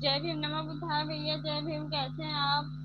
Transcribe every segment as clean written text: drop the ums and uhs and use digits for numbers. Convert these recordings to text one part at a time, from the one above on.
जय भीम, नमः बुद्धाय भैया। जय भीम, कैसे हैं आप?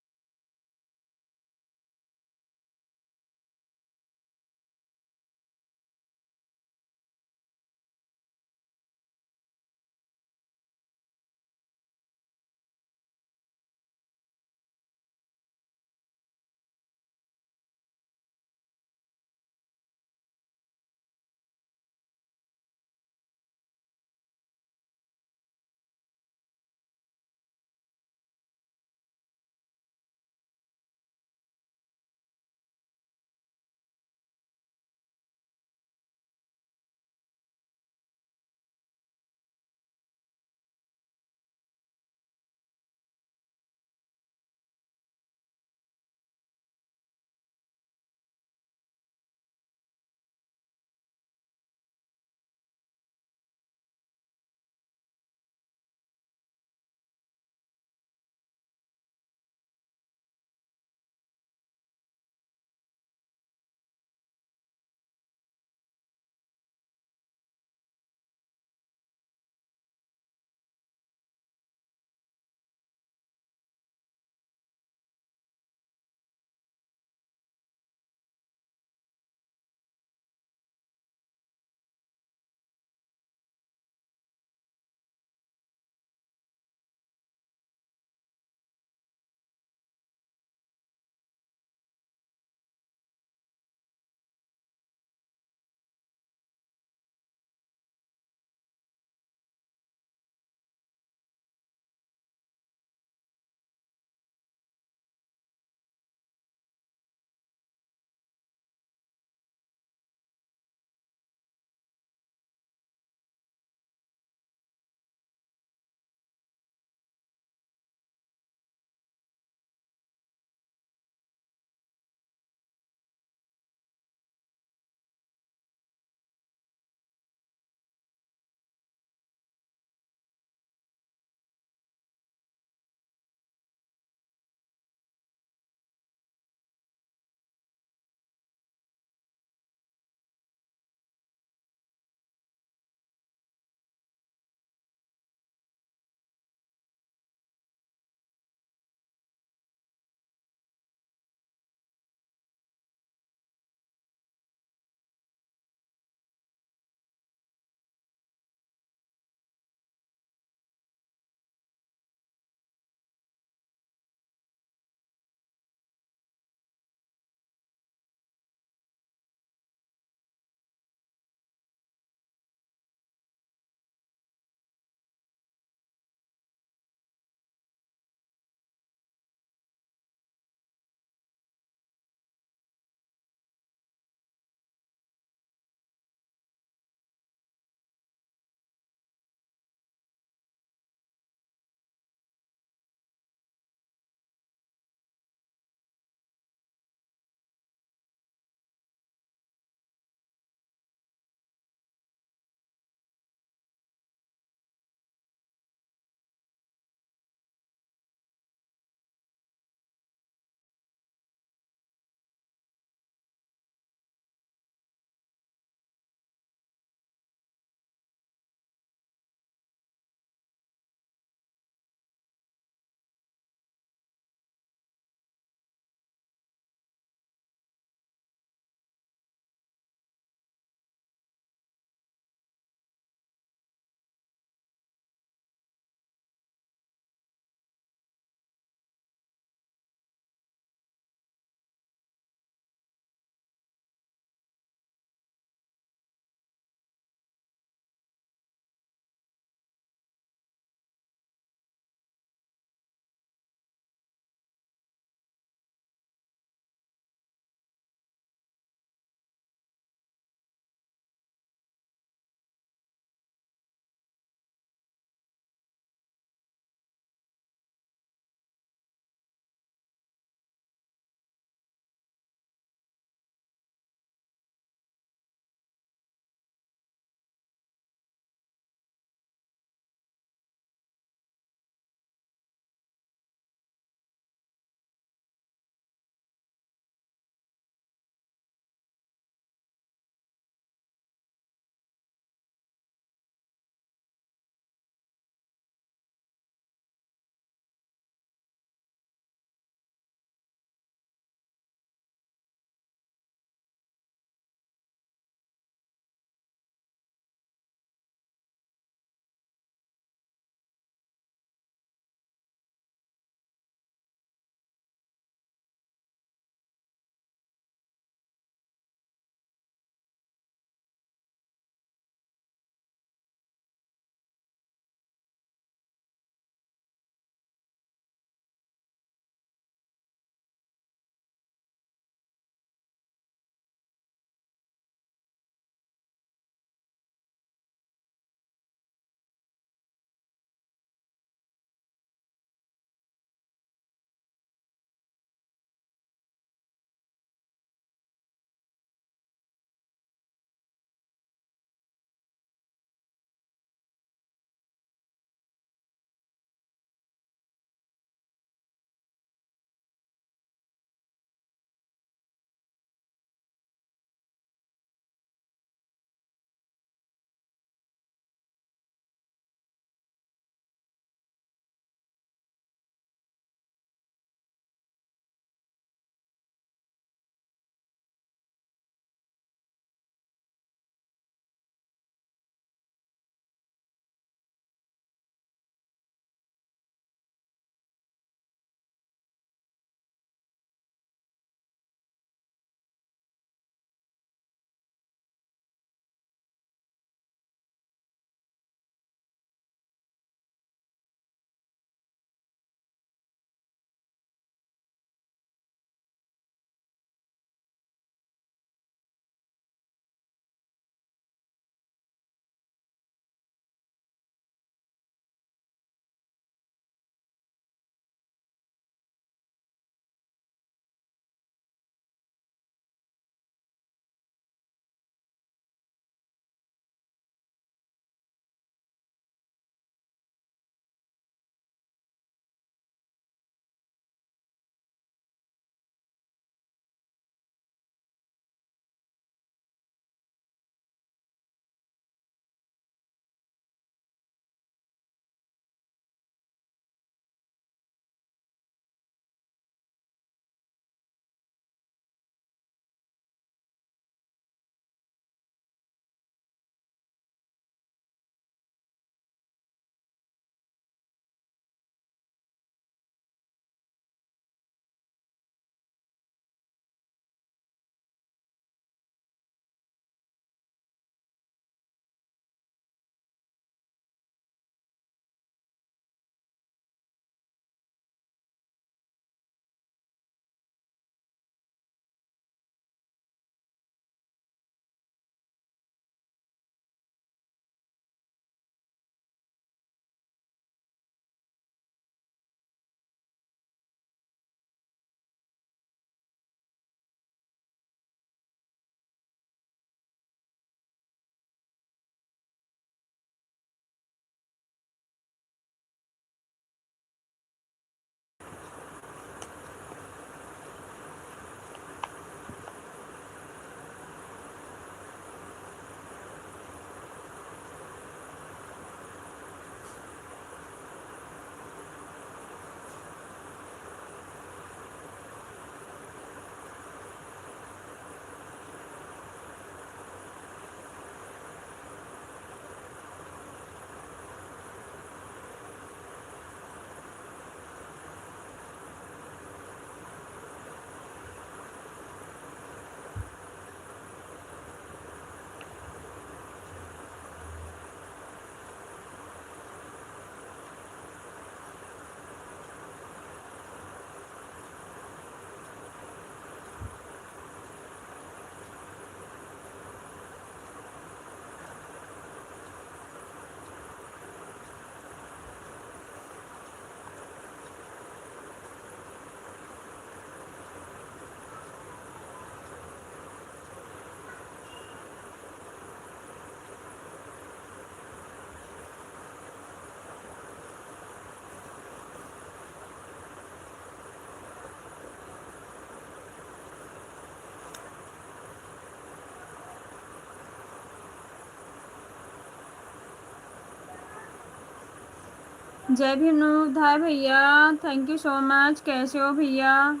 जय भीम नमोधाय भैया, थैंक यू सो मच। कैसे हो भैया?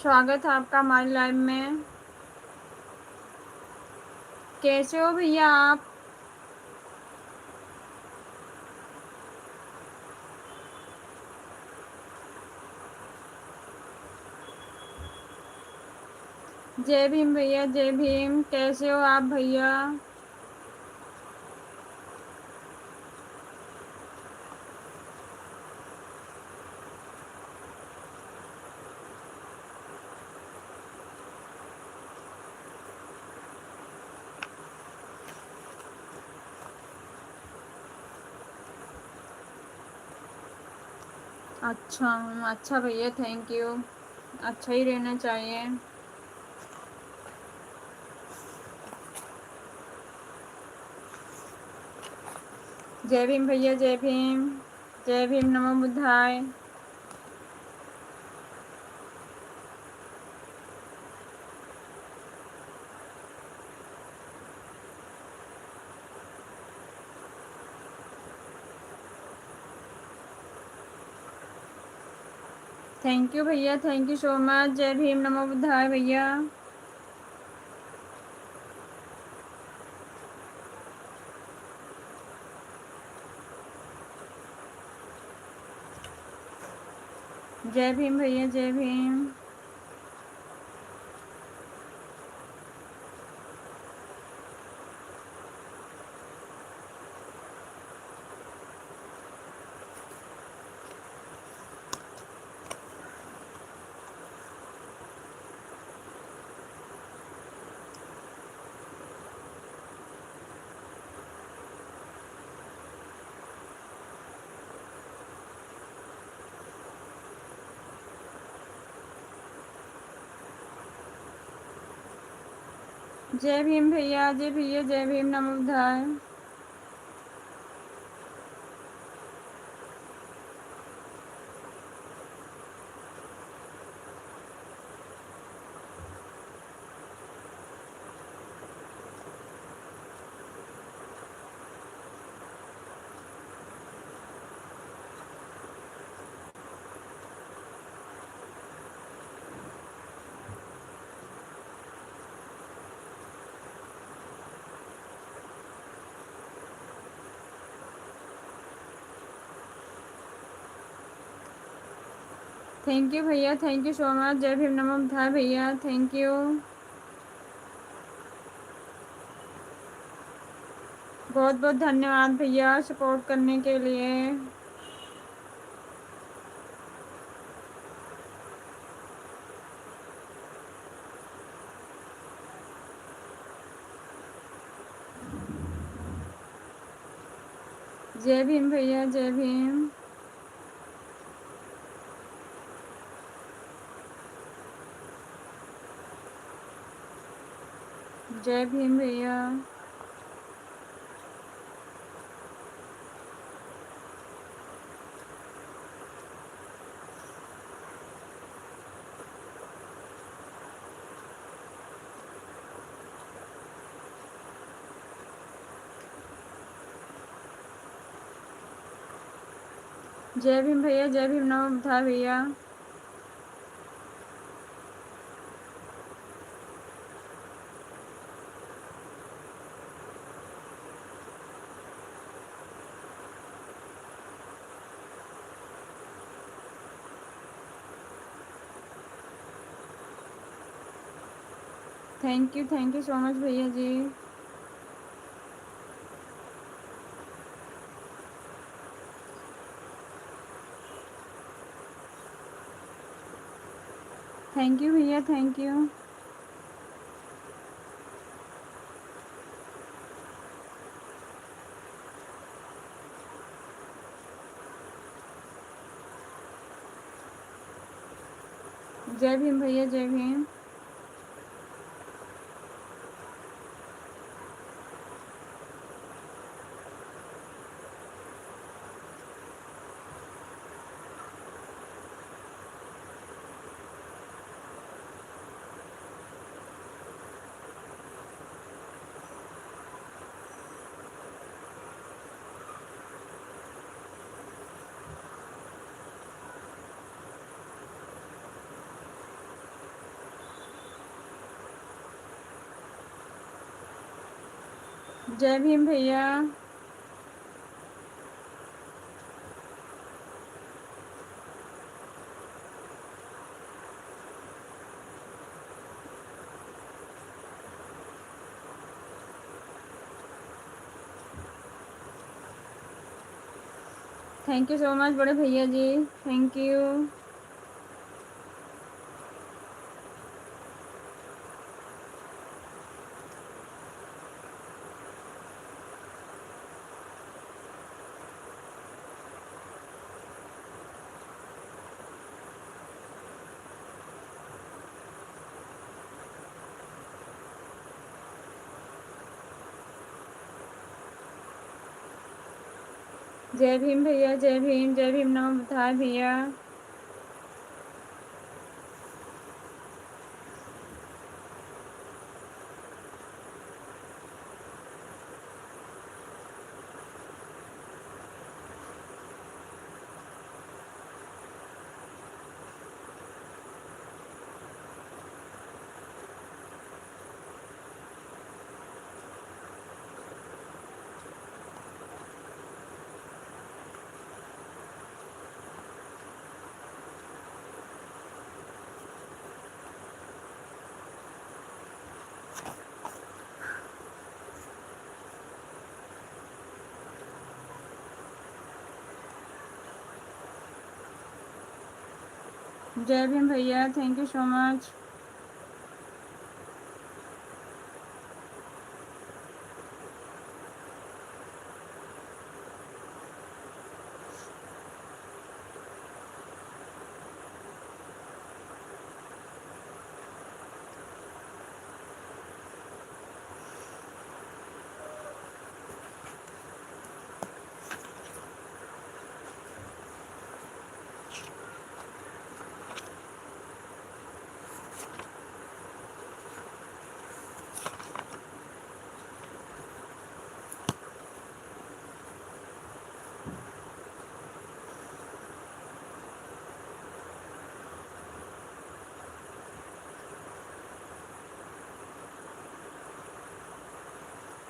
स्वागत है आपका हमारी लाइव में। कैसे हो भैया आप? जय भीम भैया, जय भीम। कैसे हो आप भैया? अच्छा अच्छा भैया, थैंक यू। अच्छा ही रहना चाहिए। जय भीम भैया, जय भीम। जय भीम, नमो बुद्धाय। थैंक यू भैया, थैंक यू सो मच। जय भीम, नमो बुद्धाय भैया। जय भीम भैया, जय भीम। जय भीम भैया, जय भैया, जय भीम, नमो बुद्धाय। थैंक यू भैया, थैंक यू सो मच। जय भीम, नमो बुद्धाय भैया, थैंक यू। बहुत बहुत धन्यवाद भैया सपोर्ट करने के लिए। जय भीम भैया, जय भीम। जय भीम भैया। जय भीम भैया, जय भीम, नमो बुद्धाय भैया। थैंक यू सो मच भैया जी। थैंक यू भैया, थैंक यू। जय भीम भैया, जय भीम। जय भीम भैया। थैंक यू सो मच बड़े भैया जी, थैंक यू। जय भीम भैया, जय भीम, जय भीम नमो बुद्धाय भैया। जय भीम भैया, थैंक यू सो मच।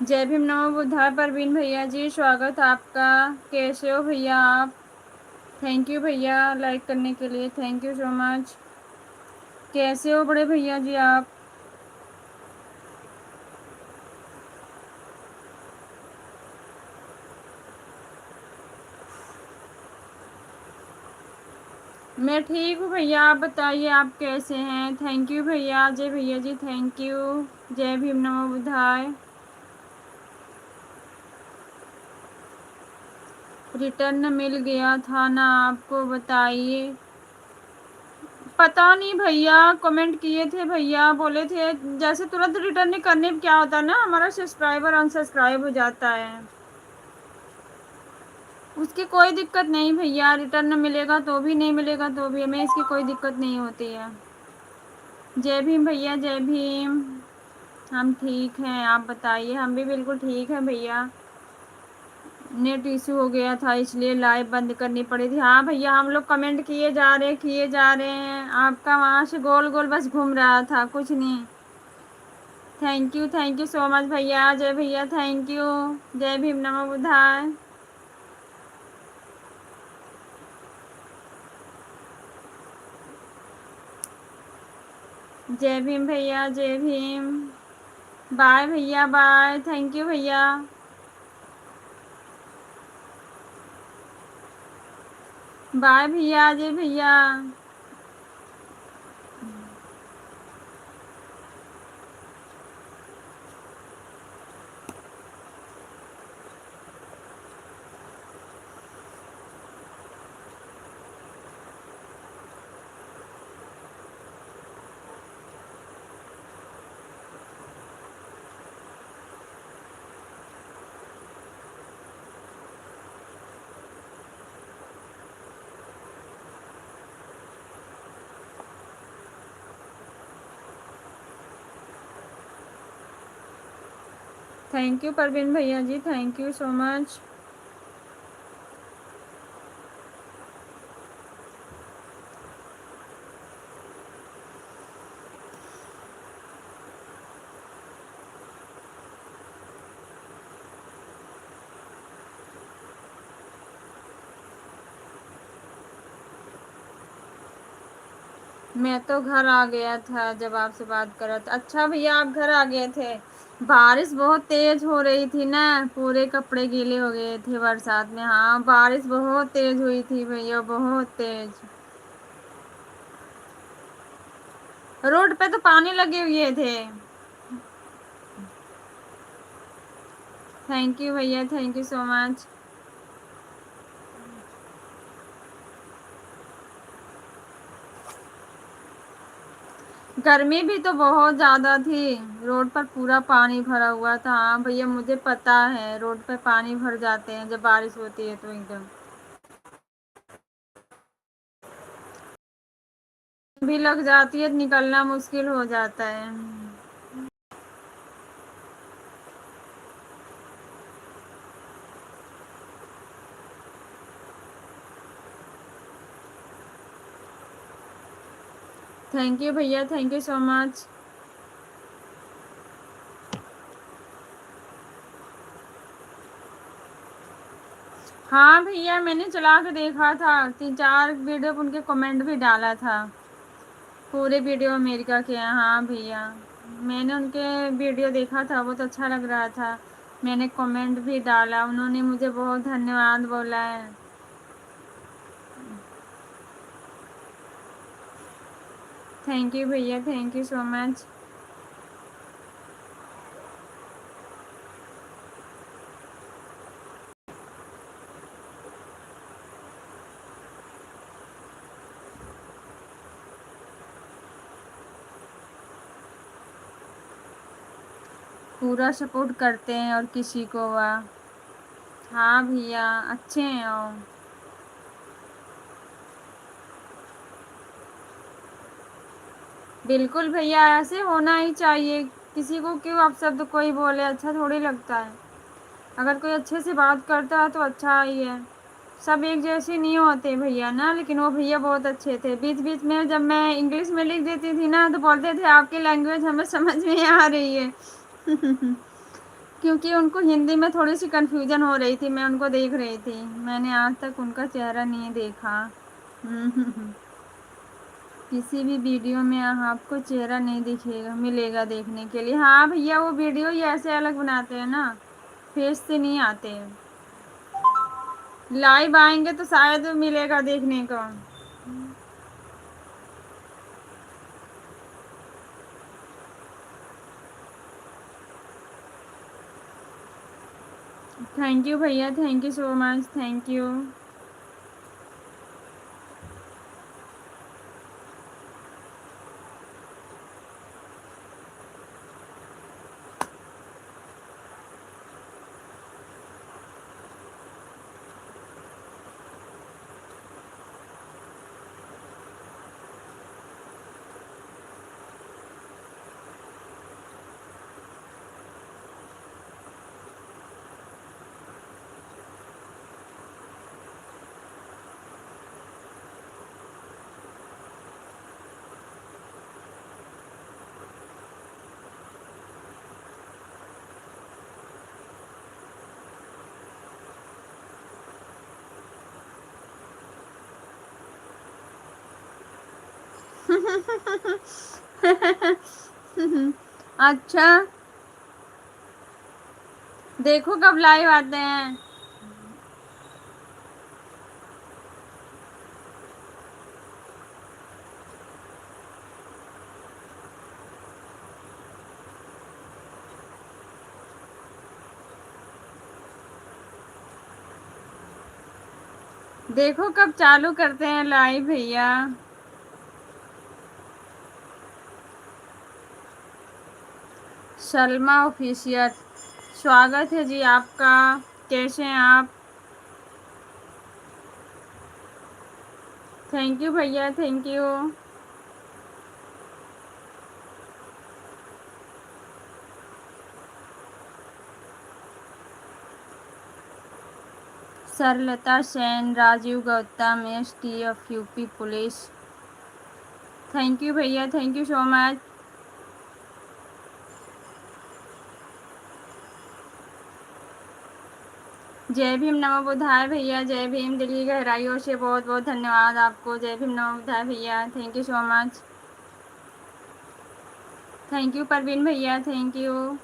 जय भीम नमो बुद्धाय परवीन भैया जी, स्वागत आपका। कैसे हो भैया आप? थैंक यू भैया लाइक करने के लिए, थैंक यू सो मच। कैसे हो बड़े भैया जी आप? मैं ठीक हूँ भैया, आप बताइए आप कैसे हैं? थैंक यू भैया, जय भैया जी, थैंक यू। जय भीम नमो बुद्धाय। रिटर्न मिल गया था ना आपको, बताइए। पता नहीं भैया, कमेंट किए थे भैया, बोले थे जैसे तुरंत रिटर्न नहीं करने क्या होता है ना, हमारा सब्सक्राइबर अनसब्सक्राइब हो जाता है। उसकी कोई दिक्कत नहीं भैया, रिटर्न मिलेगा तो भी नहीं मिलेगा तो भी हमें इसकी कोई दिक्कत नहीं होती है। जय भीम भैया, जय भीम। हम ठीक हैं, आप बताइए। हम भी बिल्कुल ठीक हैं भैया। नेट इशू हो गया था इसलिए लाइव बंद करनी पड़ी थी। हाँ भैया, हम लोग कमेंट किए जा रहे हैं, आपका वहाँ से गोल गोल बस घूम रहा था, कुछ नहीं। थैंक यू सो मच भैया, जय भैया, थैंक यू। जय भीम नमो बुद्धाय। जय भीम भैया, जय भीम। बाय भैया, बाय, थैंक यू भैया। बाय भैया, जय भैया। थैंक यू परवीन भैया जी, थैंक यू सो मच। मैं तो घर आ गया था जब आपसे बात करा था। अच्छा भैया आप घर आ गए थे। बारिश बहुत तेज हो रही थी ना, पूरे कपड़े गीले हो गए थे बरसात में। हाँ बारिश बहुत तेज हुई थी भैया, बहुत तेज। रोड पे तो पानी लगे हुए थे। थैंक यू भैया, थैंक यू सो मच। गर्मी भी तो बहुत ज़्यादा थी, रोड पर पूरा पानी भरा हुआ था। हाँ भैया मुझे पता है, रोड पे पानी भर जाते हैं जब बारिश होती है तो एकदम भी लग जाती है, निकलना मुश्किल हो जाता है। थैंक यू भैया, थैंक यू सो मच। हाँ भैया मैंने चला के देखा था, 3-4 वीडियो पे उनके कमेंट भी डाला था। पूरे वीडियो अमेरिका के हैं। हाँ भैया मैंने उनके वीडियो देखा था, बहुत अच्छा लग रहा था। मैंने कमेंट भी डाला, उन्होंने मुझे बहुत धन्यवाद बोला है। थैंक यू भैया, थैंक यू सो मच। पूरा सपोर्ट करते हैं और किसी को वाह। हाँ भैया अच्छे हैं और बिल्कुल भैया ऐसे होना ही चाहिए। किसी को क्यों आप शब्द कोई बोले, अच्छा थोड़ी लगता है। अगर कोई अच्छे से बात करता है तो अच्छा ही है। सब एक जैसे नहीं होते भैया ना, लेकिन वो भैया बहुत अच्छे थे। बीच बीच में जब मैं इंग्लिश में लिख देती थी ना तो बोलते थे आपकी लैंग्वेज हमें समझ में आ रही है। क्योंकि उनको हिंदी में थोड़ी सी कन्फ्यूजन हो रही थी, मैं उनको देख रही थी। मैंने आज तक उनका चेहरा नहीं देखा। किसी भी वीडियो में आपको चेहरा नहीं दिखेगा, मिलेगा देखने के लिए। हाँ भैया वो वीडियो ही ऐसे अलग बनाते हैं ना, फेस से नहीं आते हैं। लाइव आएंगे तो शायद मिलेगा देखने को। थैंक यू भैया, thank you so much, thank you. अच्छा देखो कब लाइव आते हैं। देखो कब चालू करते हैं लाइव भैया। सलमा ऑफिशियल, स्वागत है जी आपका। कैसे हैं आप? थैंक यू भैया, thank you. Saralta Sen, Rajeev Gautam, STF UP police. Thank you भैया, थैंक यू सो मच। जय भीम नमो बुधाय भैया, जय भीम। दिल की गहराइयों से बहुत बहुत धन्यवाद आपको। जय भीम नमो बुधाय भैया, thank you so much. Thank you Parveen भैया, थैंक यू।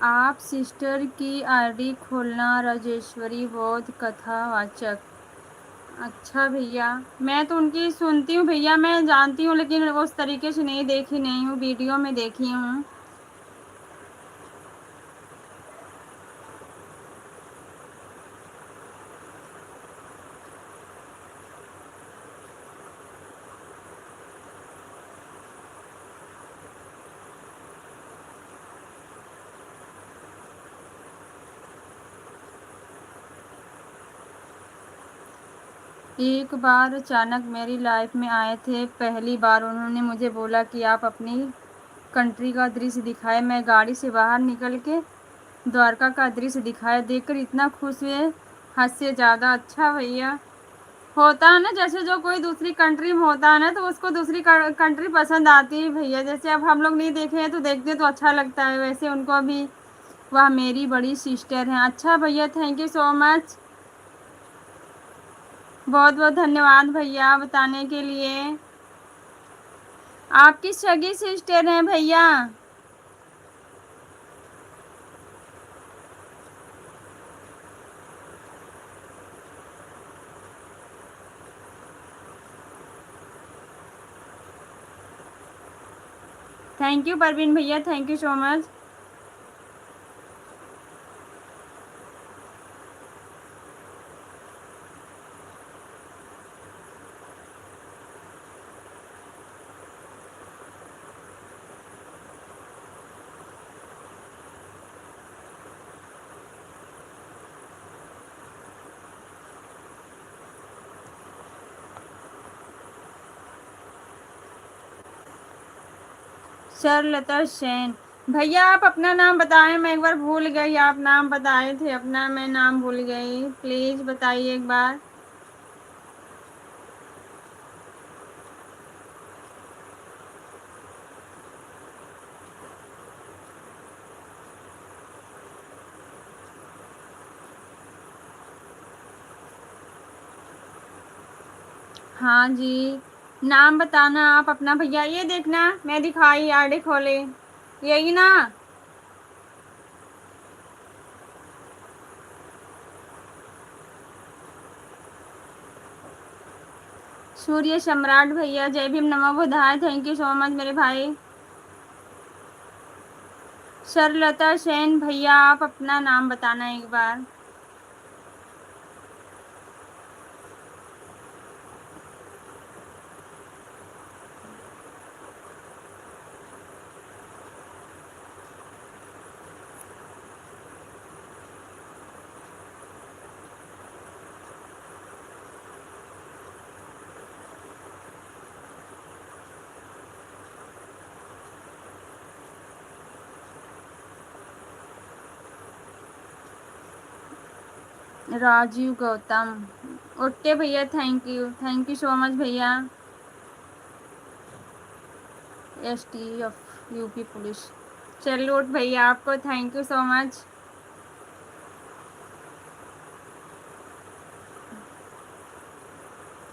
आप सिस्टर की आईडी खोलना, राजेश्वरी बौद्ध कथावाचक। अच्छा भैया, मैं तो उनकी सुनती हूँ भैया, मैं जानती हूँ, लेकिन उस तरीके से नहीं देखी नहीं हूँ, वीडियो में देखी हूँ। एक बार अचानक मेरी लाइफ में आए थे, पहली बार उन्होंने मुझे बोला कि आप अपनी कंट्री का दृश्य दिखाए। मैं गाड़ी से बाहर निकल के द्वारका का दृश्य दिखाया, देखकर इतना खुश हुए, हद से ज़्यादा। अच्छा भैया, होता है ना, जैसे जो कोई दूसरी कंट्री में होता है ना, तो उसको दूसरी कंट्री पसंद आती है भैया। जैसे अब हम लोग नहीं देखे हैं तो देखते तो अच्छा लगता है, वैसे उनको भी वह मेरी बड़ी सिस्टर हैं। अच्छा भैया, थैंक यू सो मच, बहुत बहुत धन्यवाद भैया बताने के लिए। आपकी सगी सिस्टर हैं भैया। थैंक यू परवीन भैया, थैंक यू सो मच। सरलता सेन भैया, आप अपना नाम बताएं, मैं एक बार भूल गई, आप नाम बताए थे अपना, मैं नाम भूल गई, प्लीज़ बताइए एक बार। हाँ जी, नाम बताना आप अपना भैया। ये देखना, मैं दिखाई आईडी खोले, यही ना। सूर्य सम्राट भैया, जय भीम नमो बुधाय, थैंक यू सो मच मेरे भाई। सरलता सेन भैया, आप अपना नाम बताना एक बार। राजीव गौतम, ओके भैया, थैंक यू सो मच भैया। STF यूपी पुलिस, सैल्यूट भैया आपको, थैंक यू सो मच।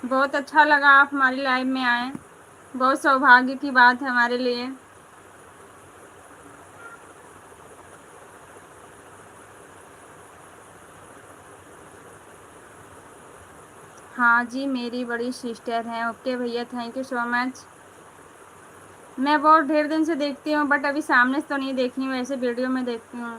बहुत अच्छा लगा आप हमारी लाइफ में आए, बहुत सौभाग्य की बात है हमारे लिए। हाँ जी, मेरी बड़ी सिस्टर हैं। ओके भैया, थैंक यू सो मच। मैं बहुत ढेर दिन से देखती हूँ, बट अभी सामने से तो नहीं देखी हूँ, ऐसे वीडियो में देखती हूँ।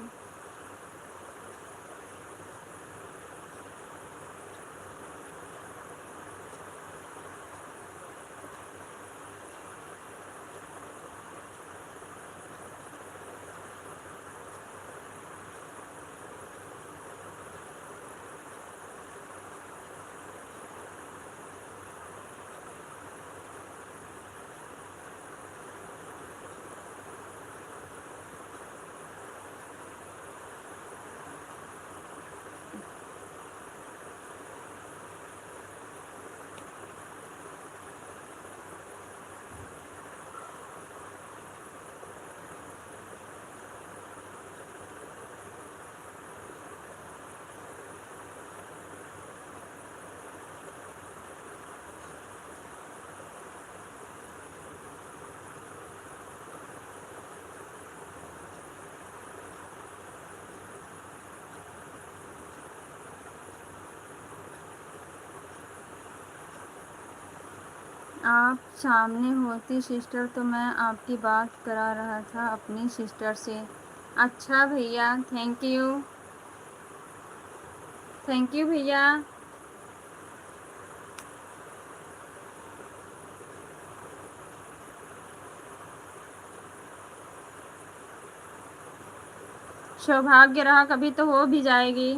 आप सामने होती सिस्टर तो मैं आपकी बात करा रहा था अपनी सिस्टर से। अच्छा भैया, थैंक यू। थैंक यू भैया। सौभाग्य रहा कभी तो हो भी जाएगी।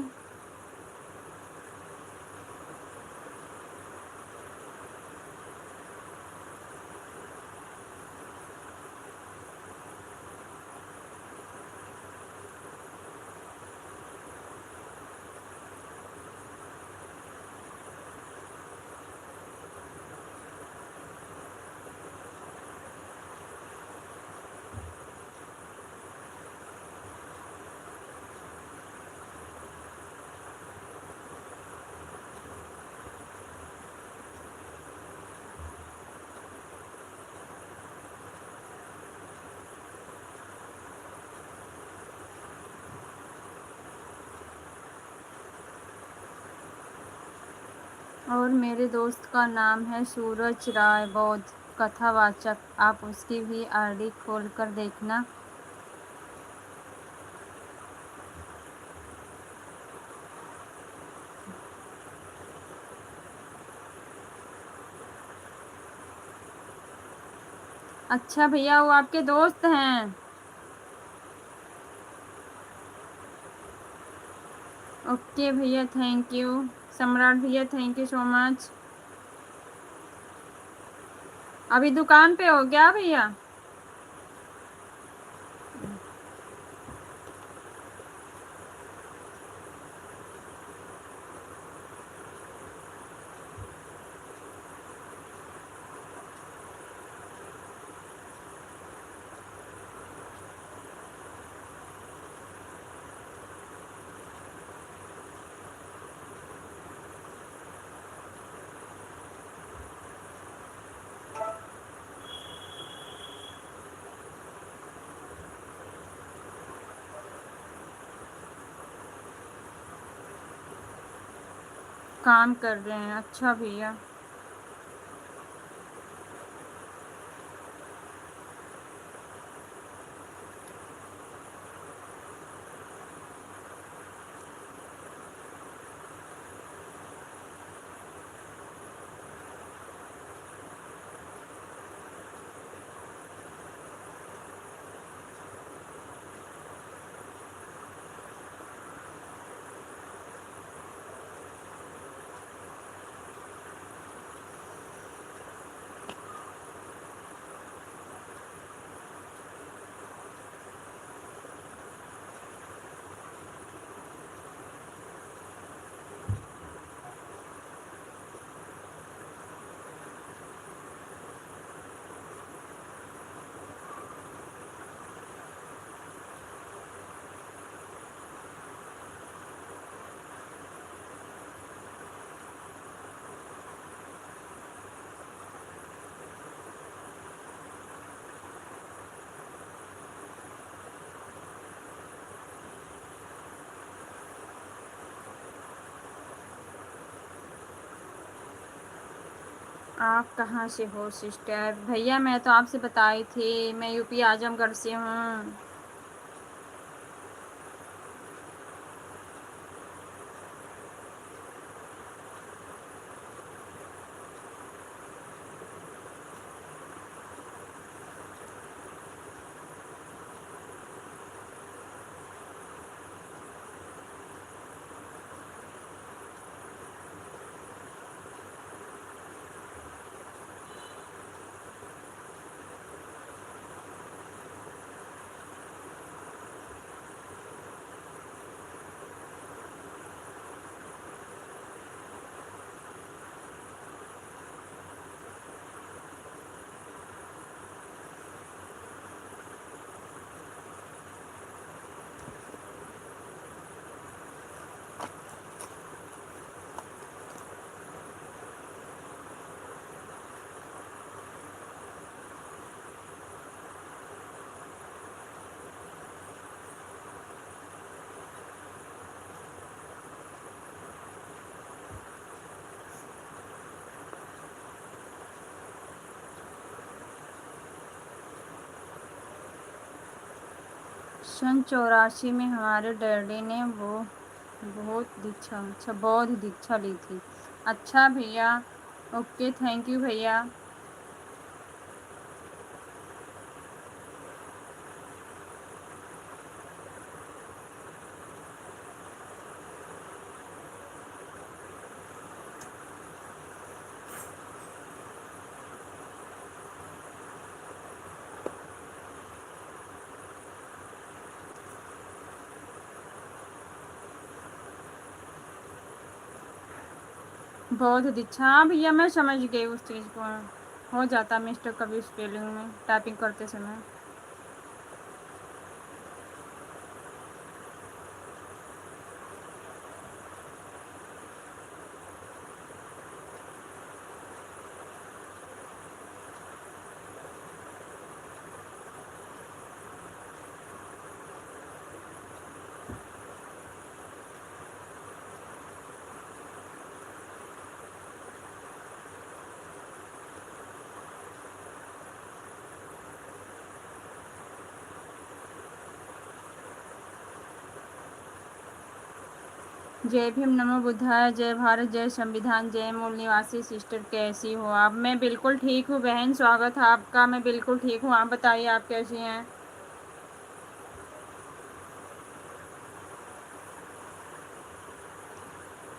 और मेरे दोस्त का नाम है सूरज राय बौद्ध, कथावाचक। आप उसकी भी आईडी खोल कर देखना। अच्छा भैया, वो आपके दोस्त हैं। ओके भैया, थैंक यू। सम्राट भैया, थैंक यू सो मच। अभी दुकान पे हो क्या भैया? काम कर रहे हैं। अच्छा भैया। आप कहाँ से हो सिस्टर? भैया मैं तो आपसे बताई थी, मैं यूपी आजमगढ़ से हूँ। सन 84 में हमारे डैडी ने वो बहुत दीक्षा, अच्छा बौद्ध दीक्षा ली थी। अच्छा भैया, ओके थैंक यू भैया। बौद्ध दीक्षा, हाँ भैया मैं समझ गई उस चीज़ को। हो जाता मिस्टेक कभी स्पेलिंग में टाइपिंग करते समय। जय भीम, नमो बुद्धाय, जय भारत, जय संविधान, जय मूल निवासी। सिस्टर कैसी हो आप? मैं बिल्कुल ठीक हूँ बहन, स्वागत है आपका। मैं बिल्कुल ठीक हूँ, आप बताइए आप कैसी हैं?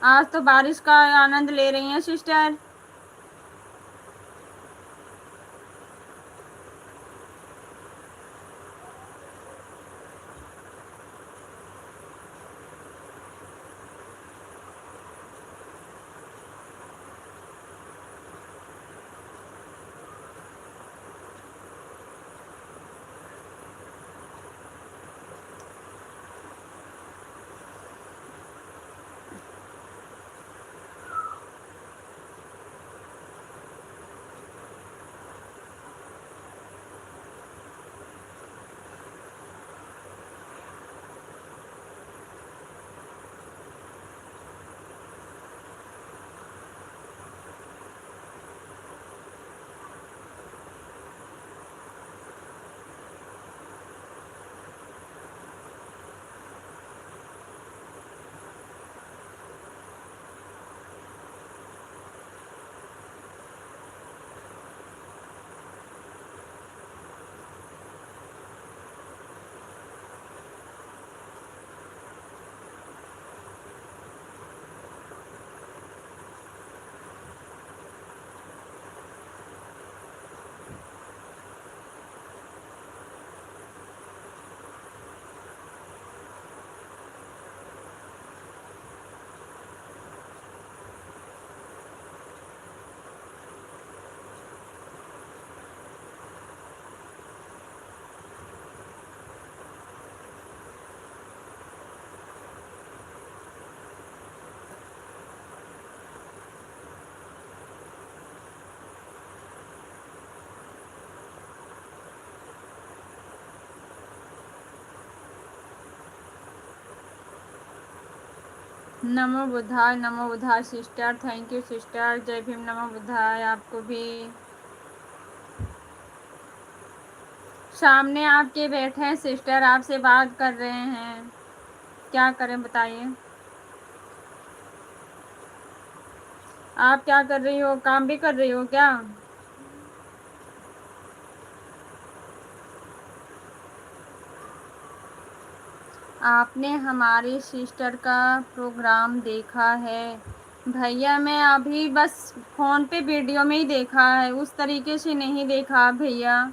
आज तो बारिश का आनंद ले रही हैं सिस्टर। नमो बुद्धाय, नमो बुद्धाय सिस्टर, थैंक यू सिस्टर, जय भीम, नमो बुद्धाय आपको भी। सामने आपके बैठे हैं सिस्टर, आपसे बात कर रहे हैं, क्या करें बताइए। आप क्या कर रही हो, काम भी कर रही हो क्या? आपने हमारी सिस्टर का प्रोग्राम देखा है? भैया मैं अभी बस फ़ोन पे वीडियो में ही देखा है, उस तरीके से नहीं देखा भैया।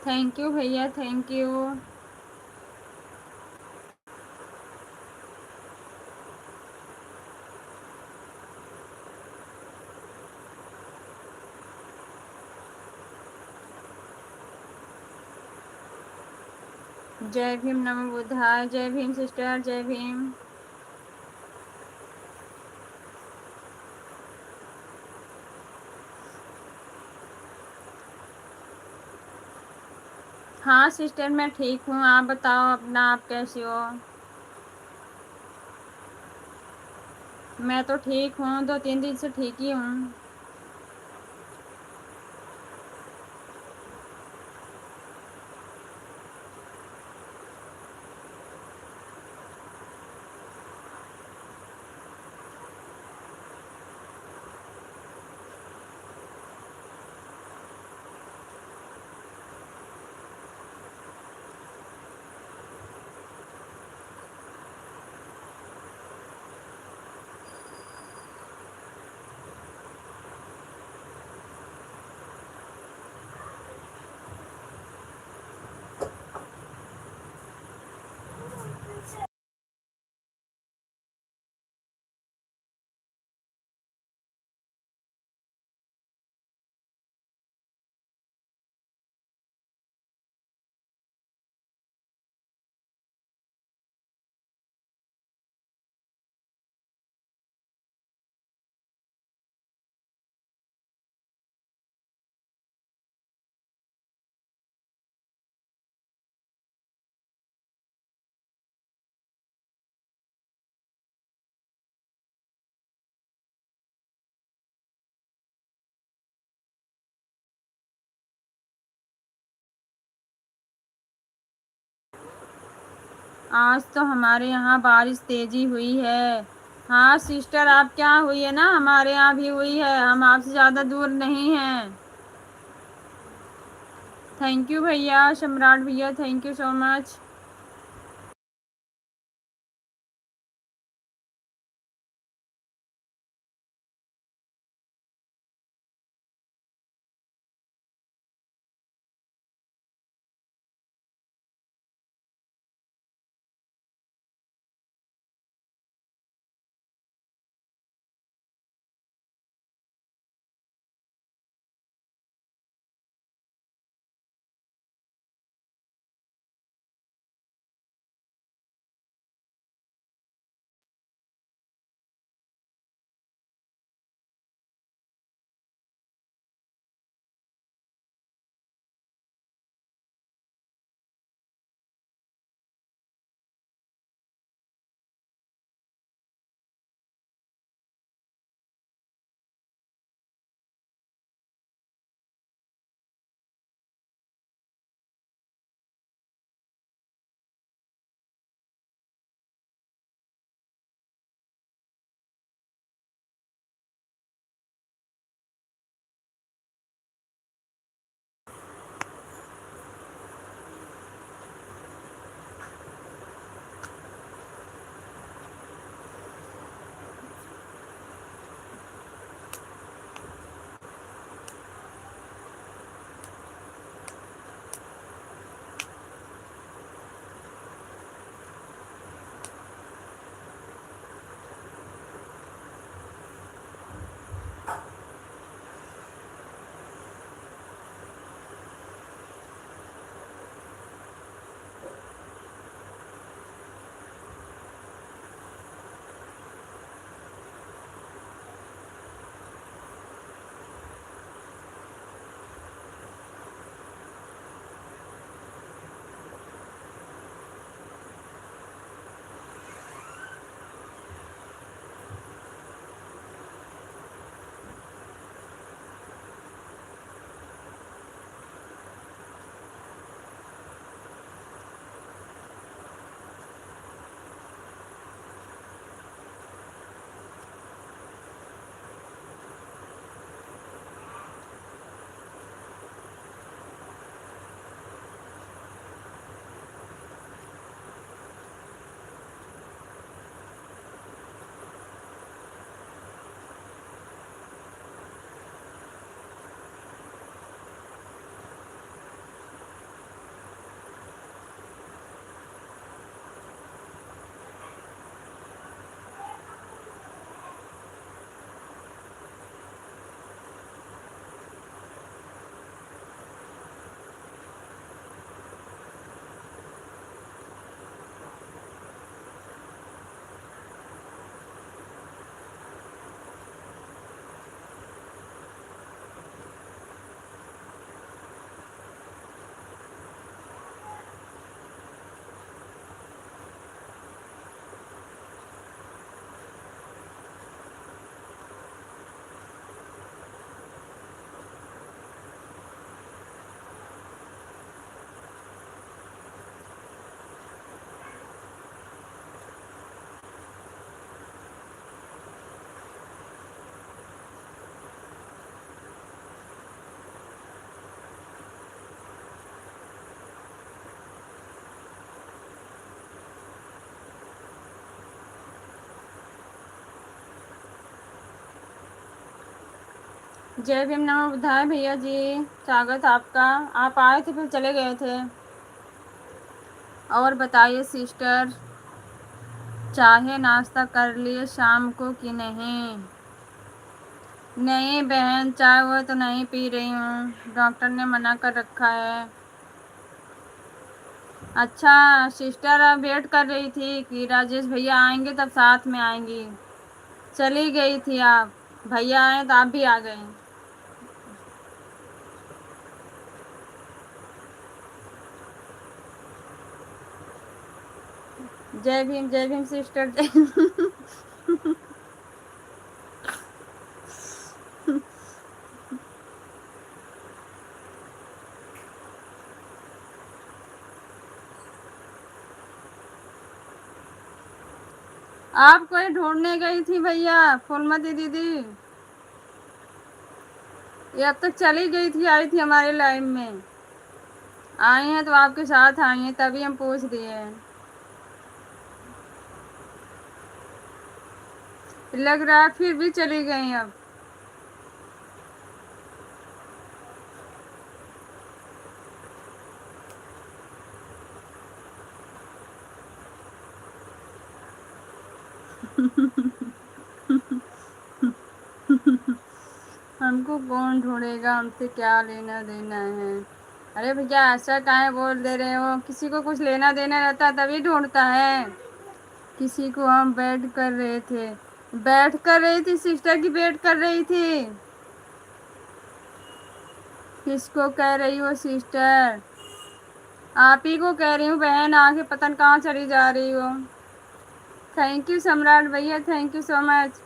थैंक यू भैया, थैंक यू। जय भीम, नमो बुद्धाय, जय भीम सिस्टर, जय भीम। हाँ सिस्टर मैं ठीक हूँ, आप बताओ अपना, आप कैसी हो? मैं तो ठीक हूँ, 2-3 दिन से ठीक ही हूँ। आज तो हमारे यहाँ बारिश तेजी हुई है। हाँ सिस्टर, आप क्या हुई है ना, हमारे यहाँ भी हुई है, हम आपसे ज़्यादा दूर नहीं हैं। थैंक यू भैया, सम्राट भैया, थैंक यू सो मच। जय भीम नमः बुद्धाय भैया जी, स्वागत आपका। आप आए थे फिर चले गए थे। और बताइए सिस्टर, चाहे नाश्ता कर लिए शाम को कि नहीं? नहीं बहन, चाय वो तो नहीं पी रही हूँ, डॉक्टर ने मना कर रखा है। अच्छा सिस्टर, अब वेट कर रही थी कि राजेश भैया आएंगे तब साथ में आएंगी। चली गई थी आप, भैया आए तो आप भी आ गए। जय भीम सिस्टर, जय आप कोई ढूंढने गई थी भैया, फूलमती दीदी? ये अब तक चली गई थी, आई थी हमारे लाइन में। आई हैं तो आपके साथ आई हैं, तभी हम पूछ दिए हैं। लग रहा है फिर भी चली गई अब। हमको कौन ढूंढेगा, हमसे क्या लेना देना है? अरे भैया ऐसा काहे बोल दे रहे हो, किसी को कुछ लेना देना रहता तभी ढूंढता है। किसी को हम बैठ कर रहे थे, बैठ कर रही थी सिस्टर की, वेट कर रही थी। किसको कह रही हो सिस्टर? आप ही को कह रही हूँ बहन, आगे पता नहीं कहाँ चली जा रही हो। थैंक यू सम्राट भैया, थैंक यू सो मच।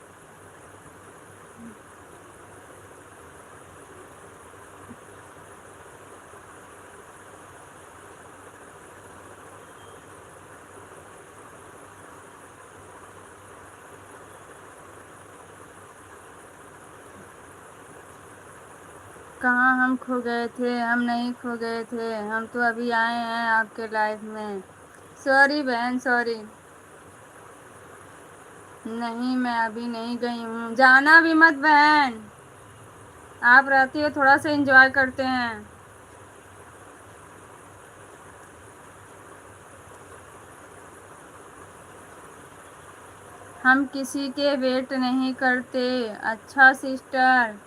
कहाँ हम खो गए थे? हम नहीं खो गए थे, हम तो अभी आए हैं आपके लाइफ में। सॉरी बहन, सॉरी। नहीं मैं अभी नहीं गई हूँ, जाना भी मत बहन। आप रहती हो थोड़ा सा एंजॉय करते हैं। हम किसी के वेट नहीं करते। अच्छा सिस्टर,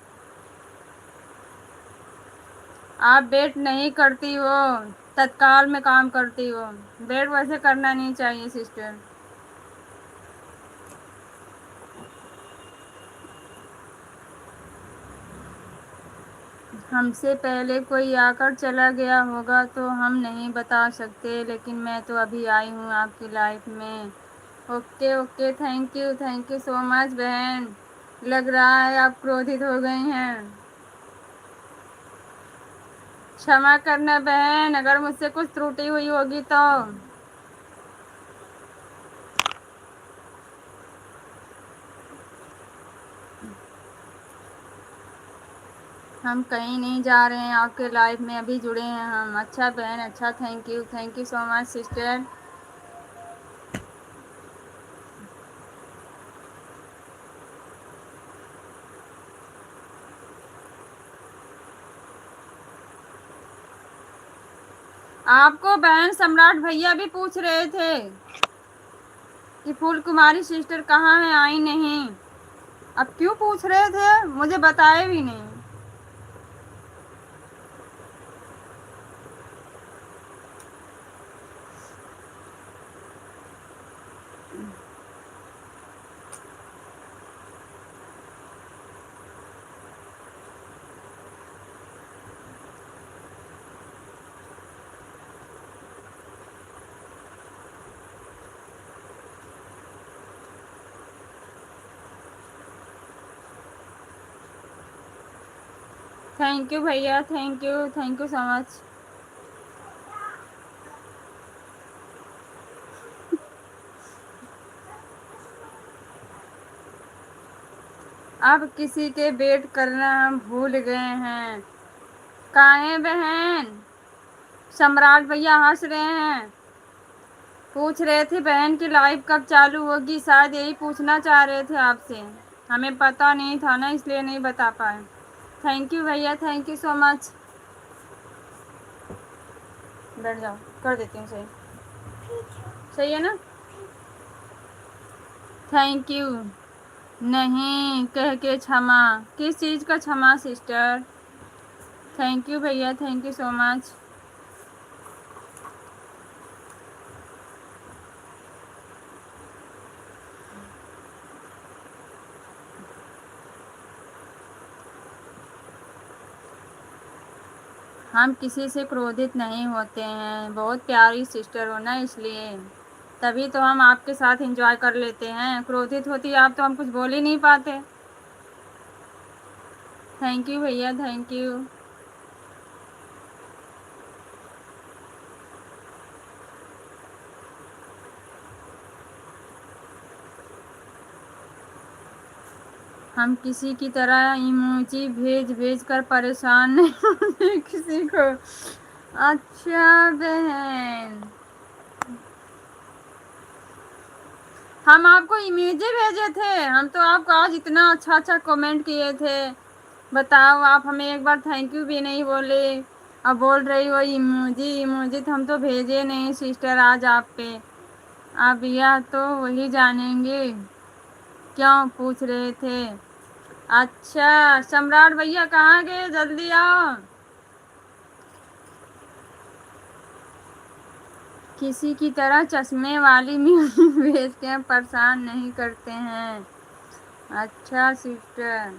आप वेट नहीं करती हो, तत्काल में काम करती हो। वेट वैसे करना नहीं चाहिए सिस्टर। हमसे पहले कोई आकर चला गया होगा तो हम नहीं बता सकते, लेकिन मैं तो अभी आई हूँ आपकी लाइफ में। Okay okay, thank you so much बहन। लग रहा है आप क्रोधित हो गई हैं। क्षमा करना बहन, अगर मुझसे कुछ त्रुटि हुई होगी तो। हम कहीं नहीं जा रहे हैं, आपके लाइफ में अभी जुड़े हैं हम। अच्छा बहन, अच्छा, thank you so much sister. आपको बहन सम्राट भैया भी पूछ रहे थे कि फूल कुमारी सिस्टर कहाँ है, आई नहीं। अब क्यों पूछ रहे थे, मुझे बताए भी नहीं। थैंक यू भैया, थैंक यू सो मच। अब किसी के वेट करना हम भूल गए हैं। काहे बहन? सम्राट भैया हंस रहे हैं, पूछ रहे थे बहन की लाइव कब चालू होगी, शायद यही पूछना चाह रहे थे आपसे। हमें पता नहीं था ना, इसलिए नहीं बता पाए। थैंक यू भैया, थैंक यू सो मच। बैठ जाओ, कर देती हूँ सही। सही है ना? Thank you. नहीं कह के क्षमा। किस चीज़ का क्षमा सिस्टर? थैंक यू भैया, थैंक यू सो मच। हम किसी से क्रोधित नहीं होते हैं, बहुत प्यारी सिस्टर हो ना, इसलिए तभी तो हम आपके साथ एंजॉय कर लेते हैं। क्रोधित होती आप तो हम कुछ बोल ही नहीं पाते। थैंक यू भैया, थैंक यू। हम किसी की तरह इमोजी भेज भेज कर परेशान नहीं होते किसी को। अच्छा बहन, हम आपको इमेजे भेजे थे, हम तो आपको आज इतना अच्छा अच्छा कमेंट किए थे। बताओ, आप हमें एक बार थैंक यू भी नहीं बोले। अब बोल रही हो इमोजी इमोजी, तो हम तो भेजे नहीं सिस्टर आज आप पे। अब यह तो वही जानेंगे क्यों पूछ रहे थे। अच्छा सम्राट भैया कहाँ गए, जल्दी आओ। किसी की तरह चश्मे वाली म्यूजिक भेज के परेशान नहीं करते हैं। अच्छा सिस्टर।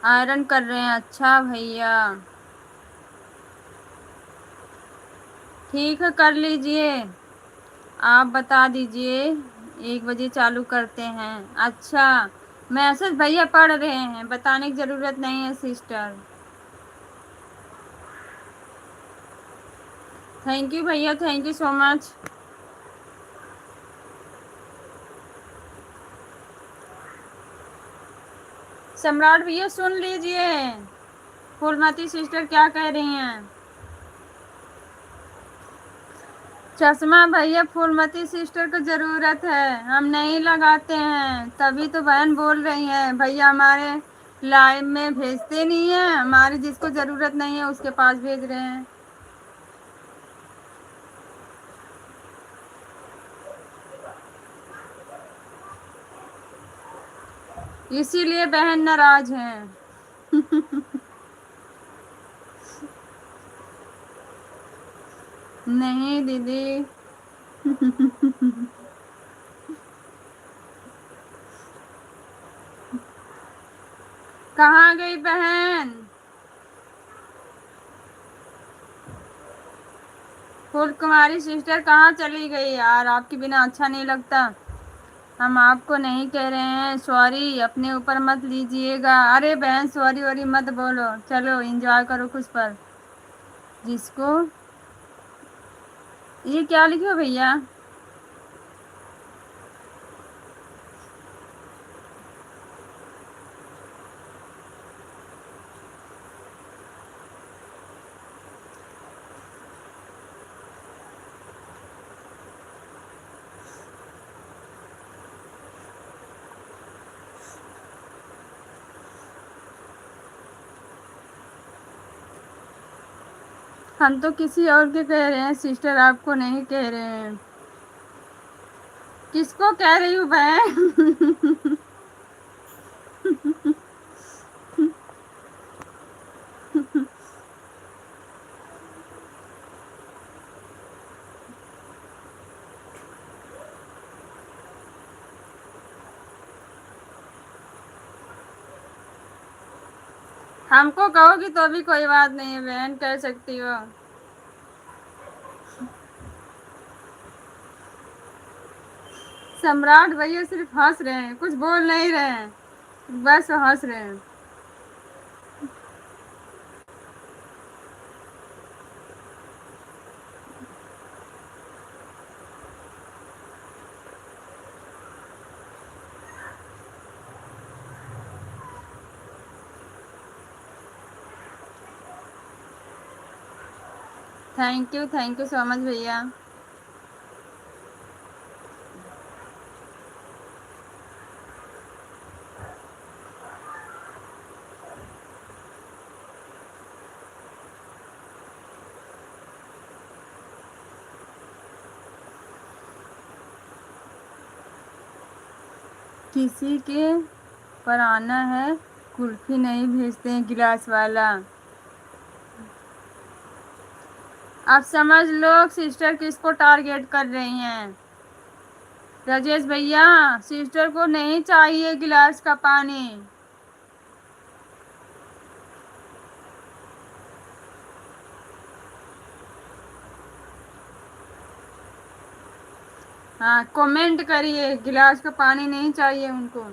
आयरन कर रहे हैं, अच्छा भैया ठीक है कर लीजिए। आप बता दीजिए, 1 बजे चालू करते हैं। अच्छा मैसेज भैया पढ़ रहे हैं, बताने की ज़रूरत नहीं है सिस्टर। थैंक यू भैया, थैंक यू सो मच। सम्राट भैया सुन लीजिए, फूलमती सिस्टर क्या कह रही हैं। चश्मा भैया फूलमती सिस्टर को ज़रूरत है, हम नहीं लगाते हैं, तभी तो बहन बोल रही हैं भैया हमारे लाइव में भेजते नहीं हैं, हमारी जिसको ज़रूरत नहीं है उसके पास भेज रहे हैं, इसीलिए बहन नाराज हैं। नहीं दीदी। कहाँ गई बहन? फूल कुमारी सिस्टर कहाँ चली गई यार, आपके बिना अच्छा नहीं लगता। हम आपको नहीं कह रहे हैं सॉरी, अपने ऊपर मत लीजिएगा। अरे बहन सॉरी वॉरी मत बोलो, चलो एंजॉय करो कुछ पल। जिसको ये क्या लिखे हो भैया? हम तो किसी और के कह रहे हैं सिस्टर, आपको नहीं कह रहे हैं। किसको कह रही हूँ बहन? हमको कहोगी तो भी कोई बात नहीं है बहन, कर सकती हो। सम्राट भैया सिर्फ हंस रहे हैं, कुछ बोल नहीं रहे हैं, बस हंस रहे हैं। थैंक यू सो मच भैया। किसी के पर आना है, कुल्फी नहीं भेजते हैं गिलास वाला। अब समझ लो सिस्टर किसको टारगेट कर रही हैं। राजेश भैया, सिस्टर को नहीं चाहिए गिलास का पानी। हाँ, कमेंट करिए, गिलास का पानी नहीं चाहिए उनको।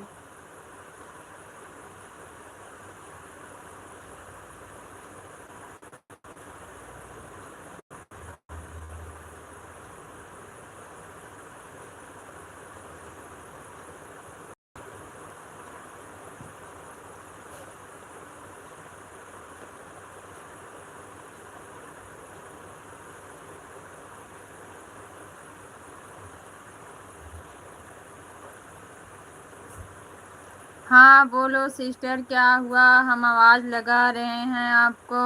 हाँ बोलो सिस्टर, क्या हुआ? हम आवाज़ लगा रहे हैं आपको,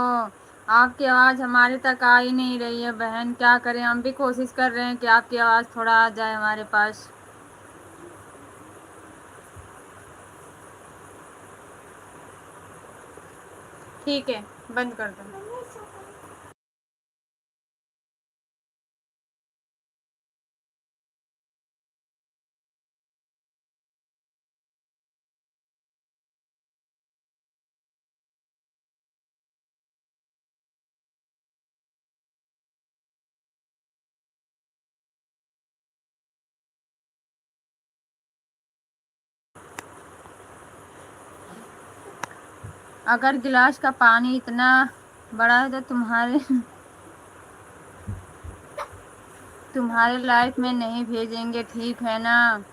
आपकी आवाज़ हमारे तक आ ही नहीं रही है बहन, क्या करें? हम भी कोशिश कर रहे हैं कि आपकी आवाज़ थोड़ा आ जाए हमारे पास। ठीक है, बंद कर दो। अगर गिलास का पानी इतना बड़ा है तो तुम्हारे लाइफ में नहीं भेजेंगे, ठीक है ना?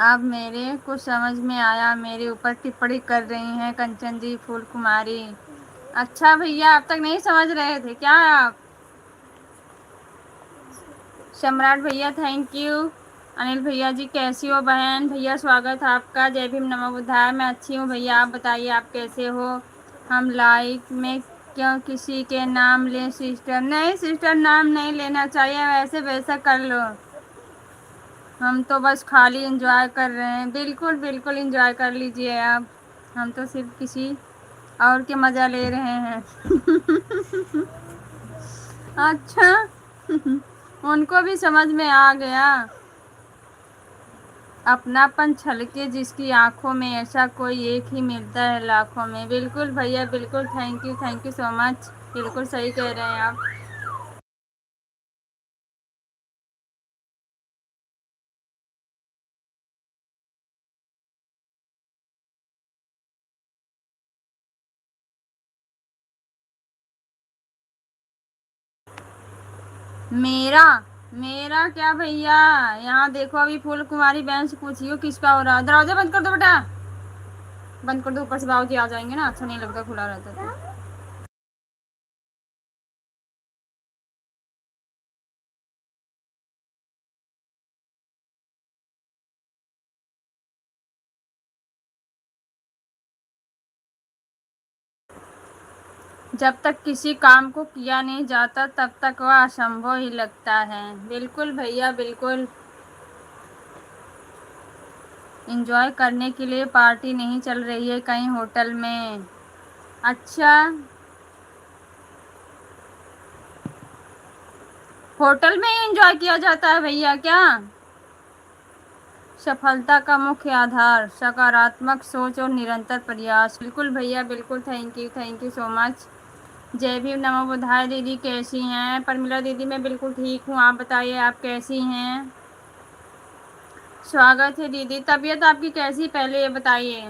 अब मेरे को समझ में आया, मेरे ऊपर टिप्पणी कर रही हैं कंचन जी, फूल कुमारी। अच्छा भैया, अब तक नहीं समझ रहे थे क्या आप? सम्राट भैया थैंक यू। अनिल भैया जी कैसी हो बहन? भैया स्वागत है आपका, जय भीम नमो बुद्धाय। मैं अच्छी हूँ भैया, आप बताइए आप कैसे हो? हम लाइक में क्यों किसी के नाम लें सिस्टर? नहीं सिस्टर, नाम नहीं लेना चाहिए, वैसे वैसा कर लो। हम तो बस खाली एंजॉय कर रहे हैं। बिल्कुल बिल्कुल एंजॉय कर लीजिए आप, हम तो सिर्फ किसी और के मज़ा ले रहे हैं। अच्छा। उनको भी समझ में आ गया। अपनापन छलके जिसकी आंखों में, ऐसा कोई एक ही मिलता है लाखों में। बिल्कुल भैया बिल्कुल, थैंक यू सो मच। बिल्कुल सही कह रहे हैं आप। मेरा मेरा क्या भैया? यहाँ देखो, अभी फूल कुमारी बहन से पूछियो किसका हो रहा। दरवाजा बंद कर दो बेटा, बंद कर दो, ऊपर से बाबूजी आ जाएंगे ना, अच्छा नहीं लगता खुला रहता तो। जब तक किसी काम को किया नहीं जाता तब तक वह असंभव ही लगता है। बिल्कुल भैया बिल्कुल। एंजॉय करने के लिए पार्टी नहीं चल रही है कहीं होटल में? अच्छा, होटल में ही एंजॉय किया जाता है भैया क्या? सफलता का मुख्य आधार सकारात्मक सोच और निरंतर प्रयास। बिल्कुल भैया बिल्कुल, थैंक यू सो मच। जय भीम, नमो बुधाय। दीदी कैसी हैं? परमिला दीदी मैं बिल्कुल ठीक हूँ, आप बताइए आप कैसी हैं? स्वागत है दीदी। तबीयत आपकी कैसी पहले ये बताइए।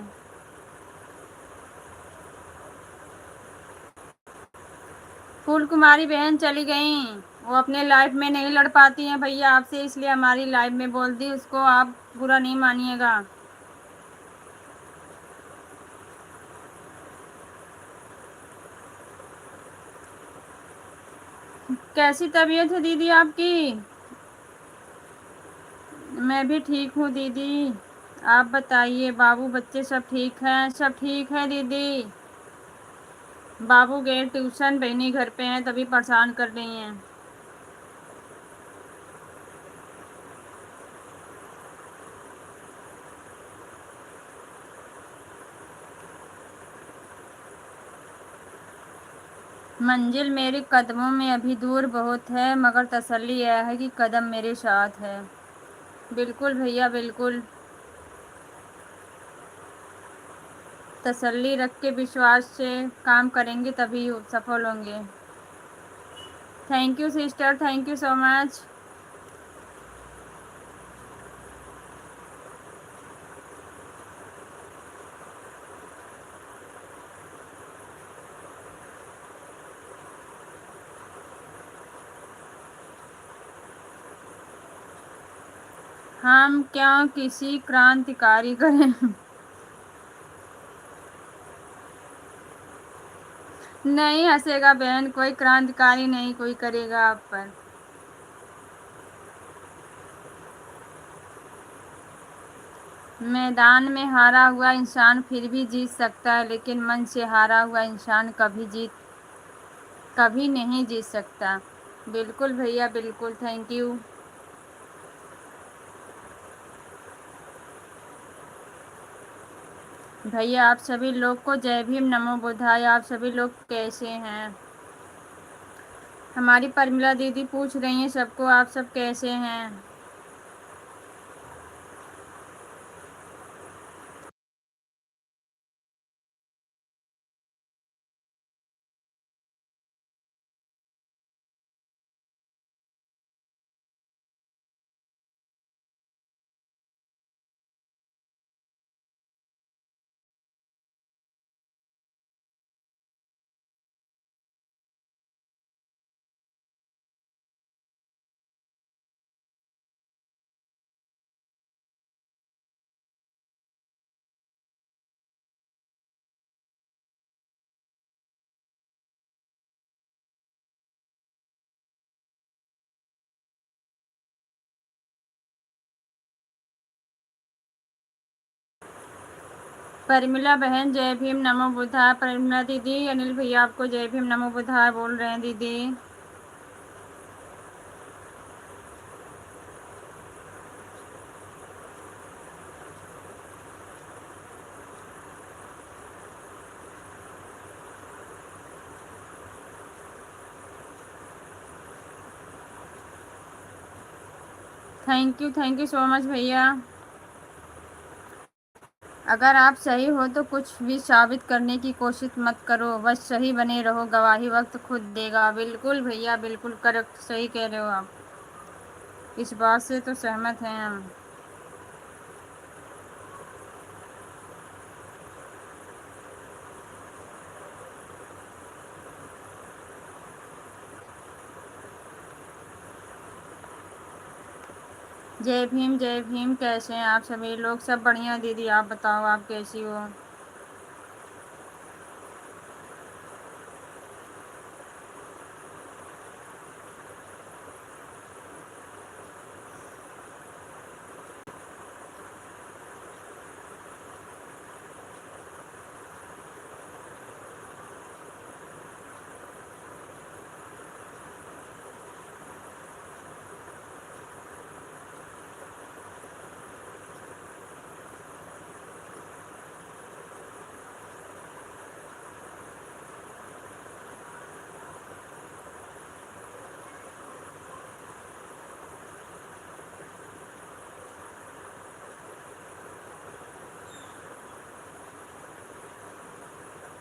फूल कुमारी बहन चली गई, वो अपने लाइफ में नहीं लड़ पाती हैं भैया आपसे, इसलिए हमारी लाइफ में बोल दी उसको, आप बुरा नहीं मानिएगा। कैसी तबीयत है दीदी आपकी? मैं भी ठीक हूँ दीदी, आप बताइए। बाबू बच्चे सब ठीक हैं? सब ठीक है दीदी। बाबू गए ट्यूशन, बहनी घर पे हैं तभी परेशान कर रही हैं। मंजिल मेरे कदमों में अभी दूर बहुत है, मगर तसल्ली यह है कि कदम मेरे साथ है। बिल्कुल भैया बिल्कुल, तसल्ली रख के विश्वास से काम करेंगे तभी सफल होंगे। Thank you sister, thank you so much. हम क्या किसी क्रांतिकारी करें? नहीं हंसेगा बहन, कोई क्रांतिकारी नहीं कोई करेगा आप पर। मैदान में हारा हुआ इंसान फिर भी जीत सकता है, लेकिन मन से हारा हुआ इंसान कभी नहीं जीत सकता। बिल्कुल भैया बिल्कुल, थैंक यू। भैया आप सभी लोग को जय भीम, नमो बुद्धाय। आप सभी लोग कैसे हैं? हमारी परमिला दीदी पूछ रही हैं सबको, आप सब कैसे हैं? परमिला बहन जय भीम, नमो बुद्धाय। परमिला दीदी अनिल भैया आपको जय भीम, नमो बुद्धाय बोल रहे हैं दीदी। थैंक यू सो मच भैया। अगर आप सही हो तो कुछ भी साबित करने की कोशिश मत करो, बस सही बने रहो, गवाही वक्त खुद देगा। बिल्कुल भैया बिल्कुल करेक्ट, सही कह रहे हो आप, इस बात से तो सहमत हैं हम। जय भीम, कैसे हैं आप सभी लोग? सब बढ़िया दीदी, आप बताओ आप कैसी हो?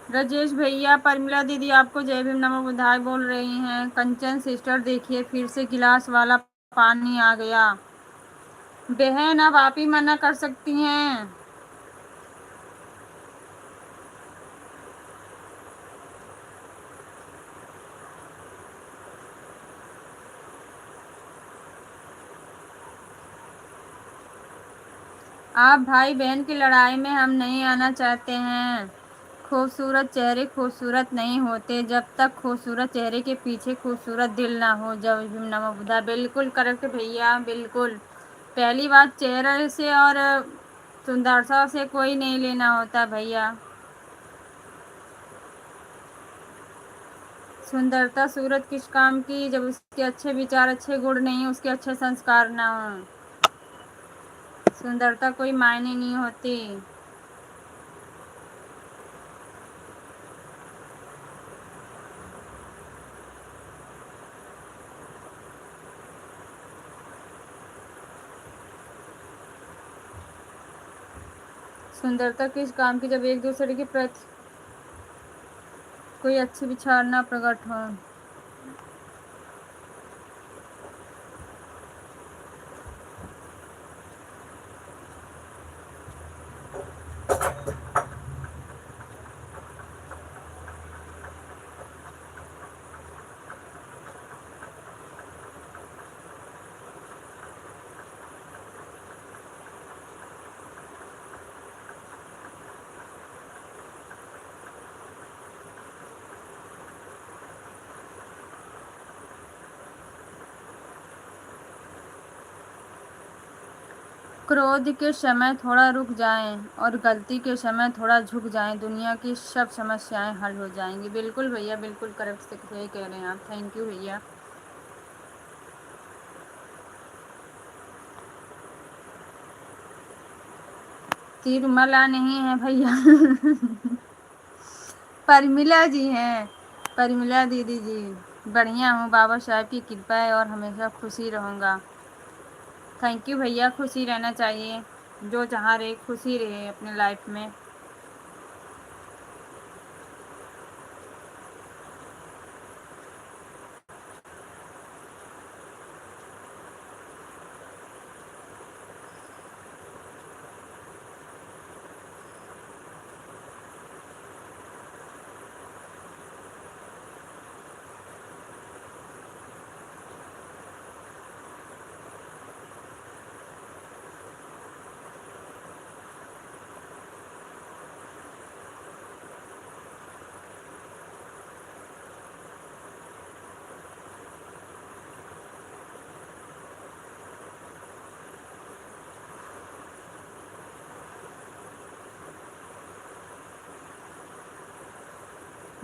राजेश भैया, परमिला दीदी आपको जय भीम नमो बुधाई बोल रही हैं। कंचन सिस्टर देखिए फिर से गिलास वाला पानी आ गया। बहन अब आप ही मना कर सकती हैं। आप भाई बहन की लड़ाई में हम नहीं आना चाहते हैं। खूबसूरत चेहरे खूबसूरत नहीं होते जब तक खूबसूरत चेहरे के पीछे खूबसूरत दिल ना हो। जय भीम नमो बुद्धाय। बिल्कुल करेक्ट भैया, बिल्कुल। पहली बात, चेहरे से और सुंदरता से कोई नहीं लेना होता भैया। सुंदरता सूरत किस काम की जब उसके अच्छे विचार, अच्छे गुण नहीं, उसके अच्छे संस्कार ना हो। सुंदरता कोई मायने नहीं होती। सुंदरता किस काम की जब एक दूसरे के प्रति कोई अच्छे विचार ना प्रकट हो। क्रोध के समय थोड़ा रुक जाएं और गलती के समय थोड़ा झुक जाएं, दुनिया की सब समस्याएं हल हो जाएंगी। बिल्कुल भैया, बिल्कुल करेक्ट से सही कह रहे हैं आप। थैंक यू भैया। तिरुमला नहीं है भैया। परमिला जी हैं, परमिला दीदी जी। बढ़िया हूँ, बाबा साहब की कृपा है और हमेशा खुशी रहूँगा। थैंक यू भैया, खुशी रहना चाहिए। जो जहाँ रहे खुशी रहे अपने लाइफ में।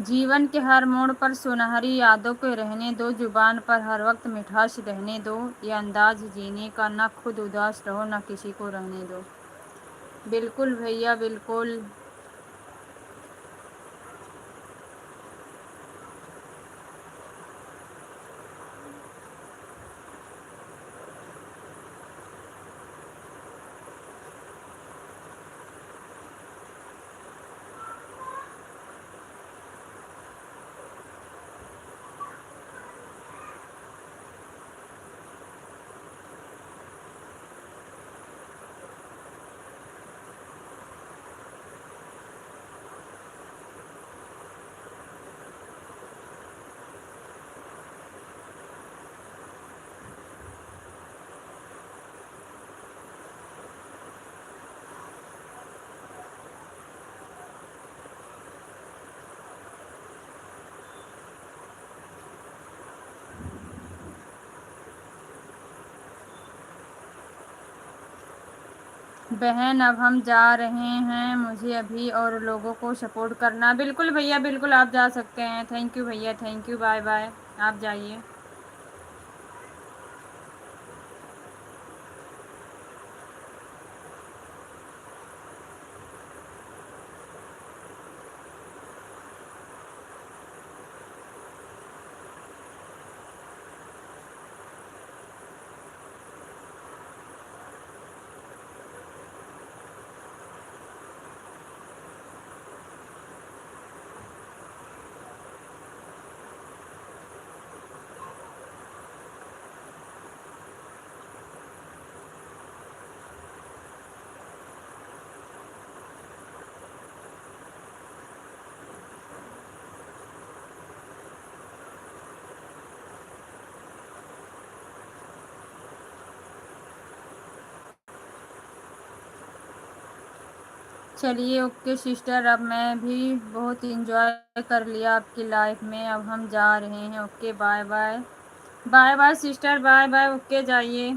जीवन के हर मोड़ पर सुनहरी यादों को रहने दो, जुबान पर हर वक्त मिठास रहने दो। ये अंदाज जीने का, ना खुद उदास रहो ना किसी को रहने दो। बिल्कुल भैया, बिल्कुल। बहन अब हम जा रहे हैं, मुझे अभी और लोगों को सपोर्ट करना। बिल्कुल भैया, बिल्कुल आप जा सकते हैं। थैंक यू भैया, थैंक यू, बाय बाय। आप जाइए। चलिए ओके सिस्टर, अब मैं भी बहुत इंजॉय कर लिया आपकी लाइफ में, अब हम जा रहे हैं। Okay bye bye. Bye bye sister, bye bye. Okay जाइए।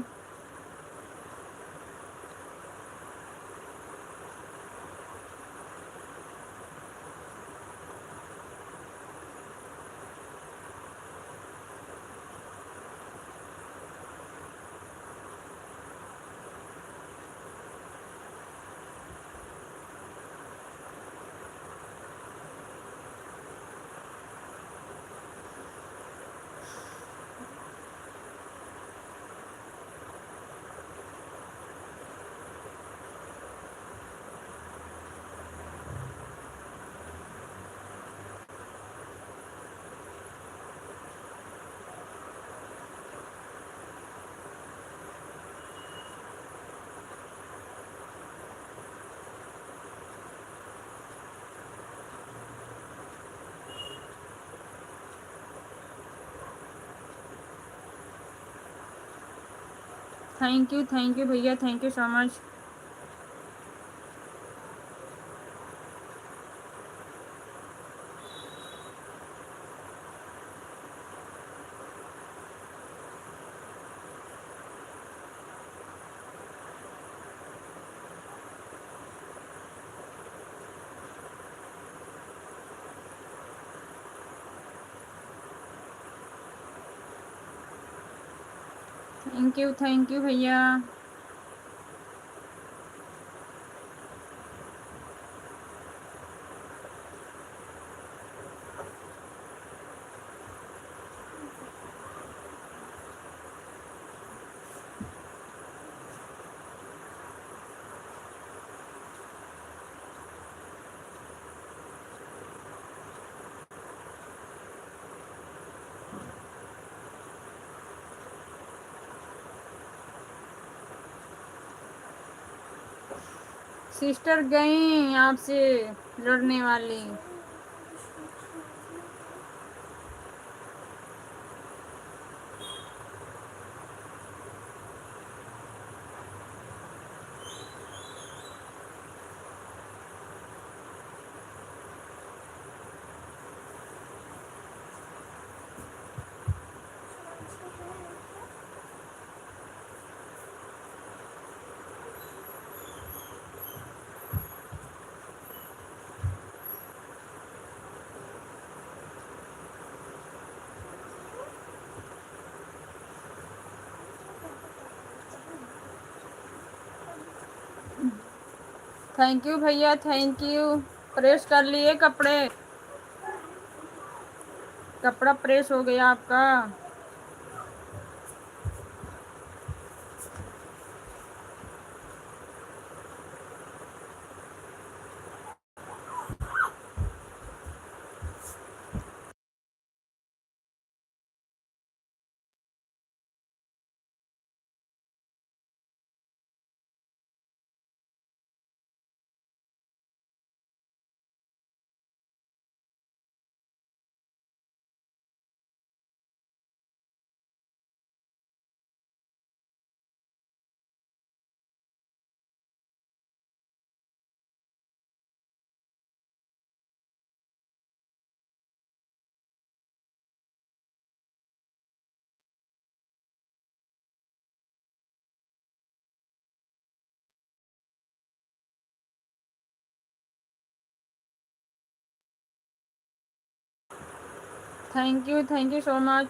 थैंक यू भैया, thank you so much. Thank you भैया। सिस्टर गई आपसे लड़ने वाली। थैंक यू भैया, थैंक यू। प्रेस कर लिए कपड़े, कपड़ा प्रेस हो गया आपका। Thank you so much.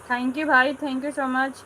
Thank you भाई, thank you so much.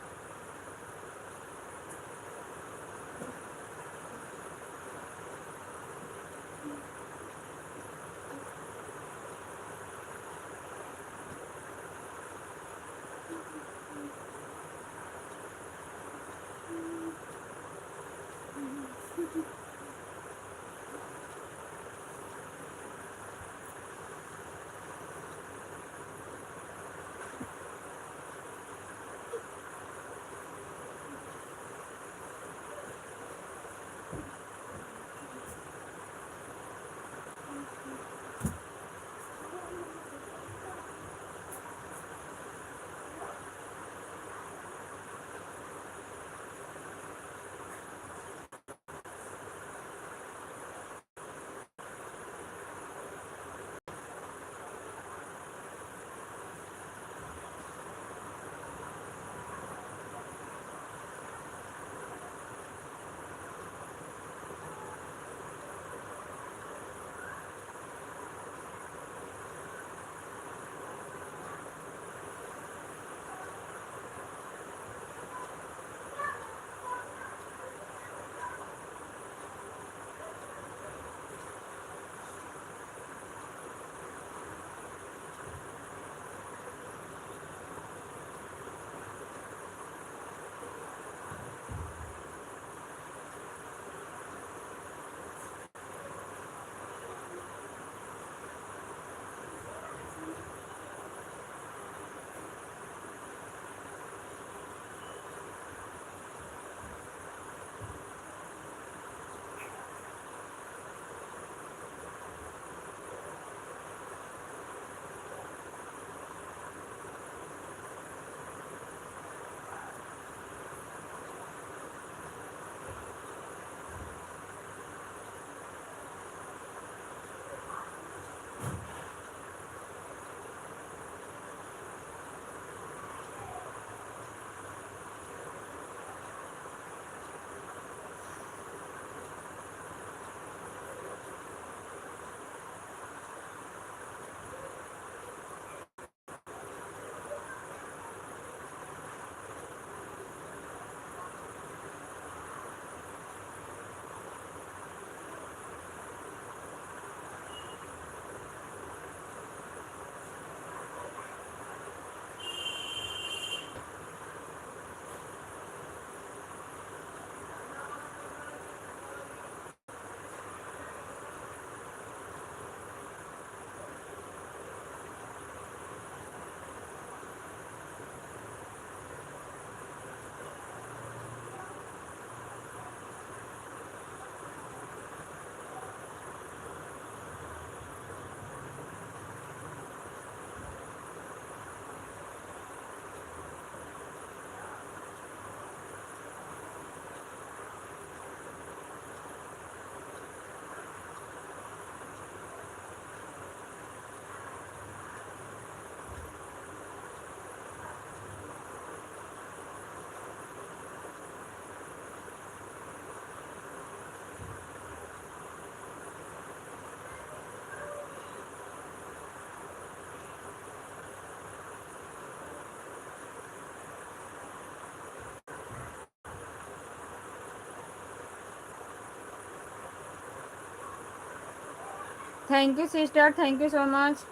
Thank you sister, thank you so much.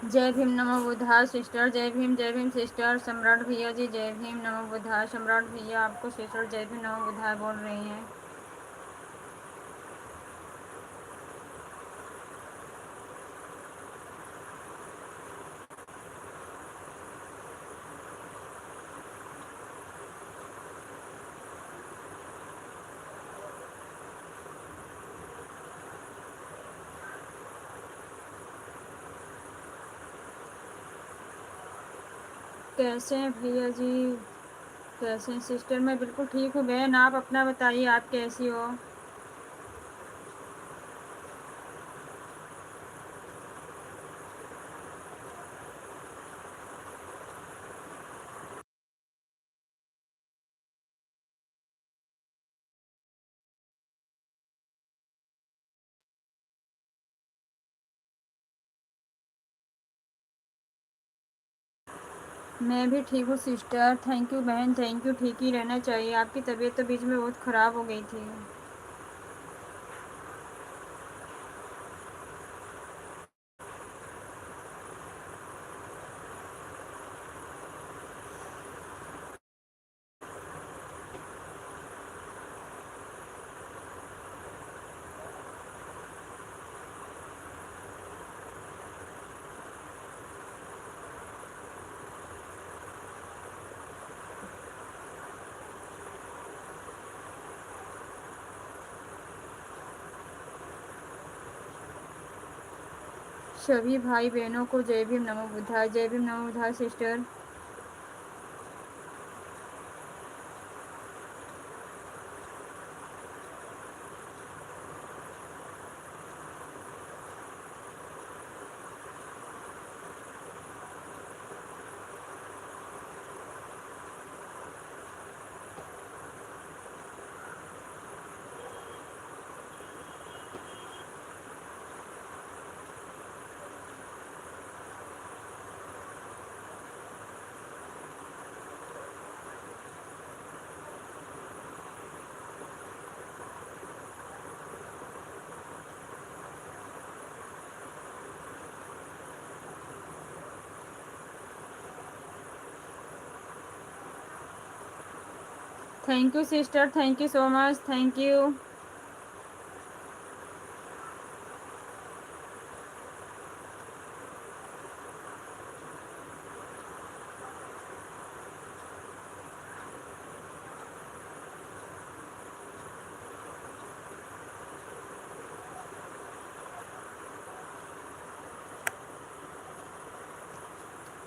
जय भीम नमो बुद्धाय सिस्टर, जय भीम सिस्टर। सम्राट भैया जी जय भीम नमो बुद्धाय। सम्राट भैया आपको सिस्टर जय भीम नमो बुद्धाय बोल रही हैं। कैसे हैं भैया जी? कैसे हैं सिस्टर? मैं बिल्कुल ठीक हूँ बहन, आप अपना बताइए, आप कैसी हो? मैं भी ठीक हूँ सिस्टर, थैंक यू बहन, थैंक यू। ठीक ही रहना चाहिए, आपकी तबीयत तो बीच में बहुत ख़राब हो गई थी। सभी भाई बहनों को जय भीम नमो बुद्धाय। जय भीम नमो बुद्धाय sister. Thank you sister, thank you so much, thank you.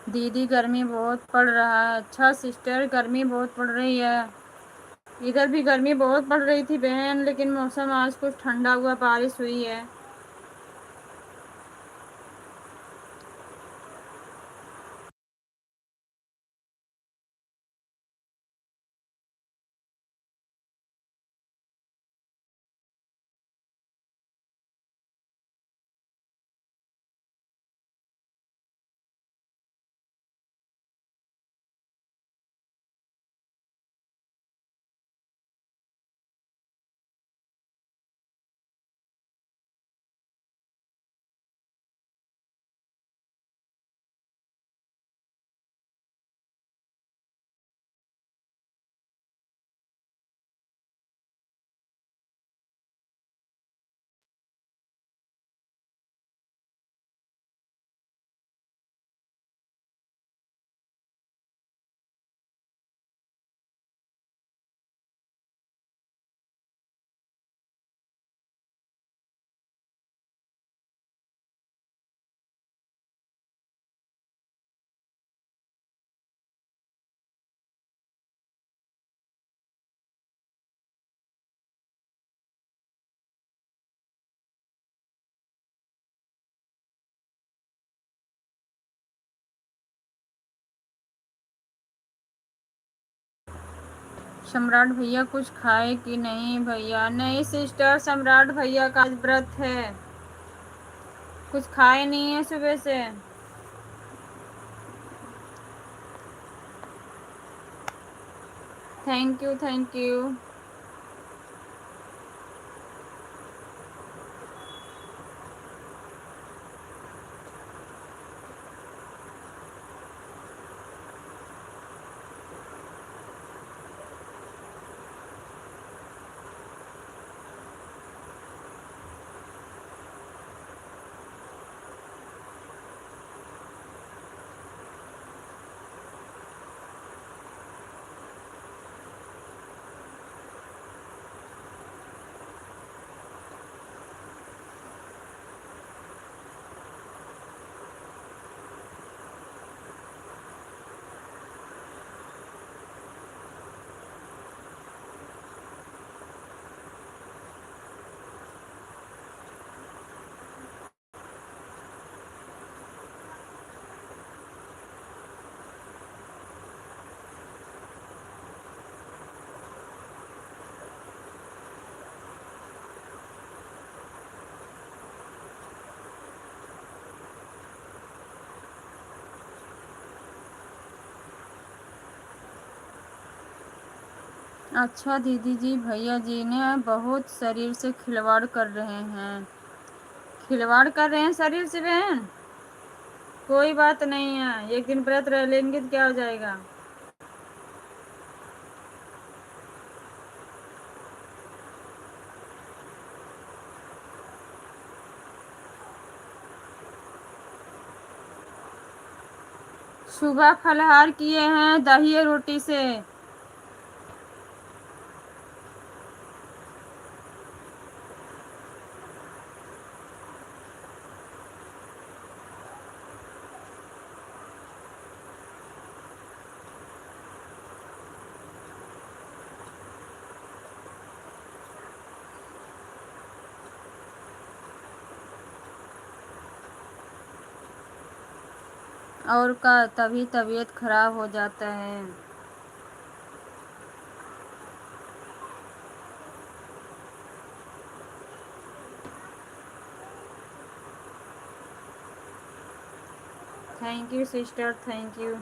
दीदी गर्मी बहुत पड़ रहा है। अच्छा सिस्टर, गर्मी बहुत पड़ रही है। इधर भी गर्मी बहुत पड़ रही थी बहन, लेकिन मौसम आज कुछ ठंडा हुआ, बारिश हुई है। सम्राट भैया कुछ खाए कि नहीं? भैया नहीं सिस्टर, सम्राट भैया का आज व्रत है, कुछ खाए नहीं है सुबह से। Thank you, thank you. अच्छा दीदी जी, भैया जी ने बहुत शरीर से खिलवाड़ कर रहे हैं। खिलवाड़ कर रहे हैं शरीर से बहन? कोई बात नहीं है, एक दिन व्रत रह लेंगे तो क्या हो जाएगा। सुबह फलाहार किए हैं दही रोटी से। और का तभी तबीयत खराब हो जाता है। Thank you sister, thank you.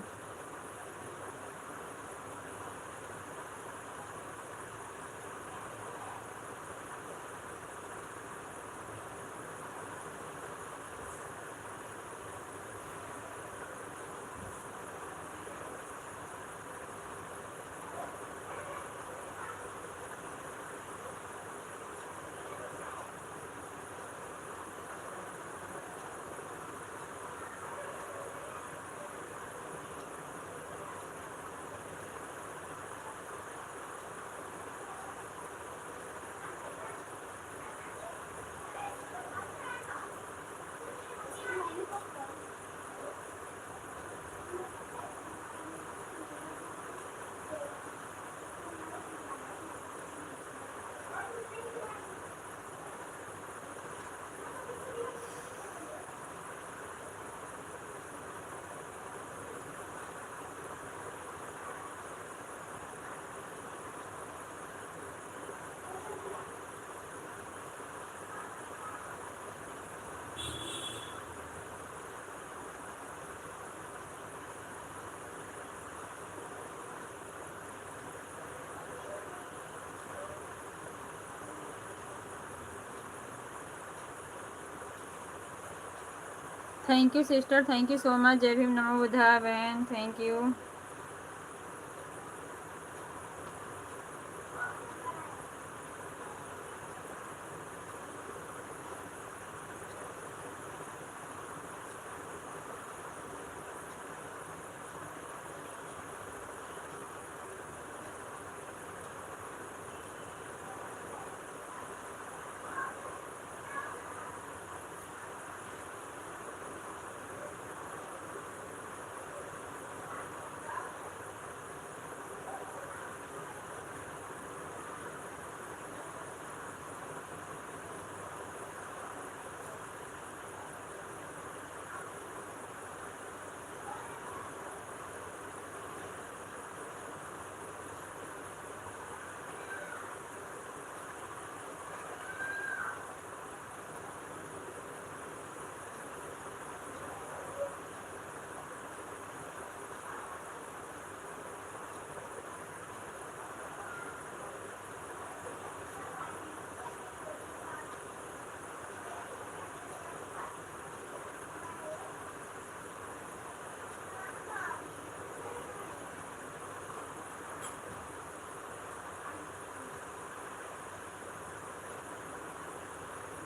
Thank you sister, thank you so much. जय भीम, नमो बुद्धाय बहन, थैंक यू।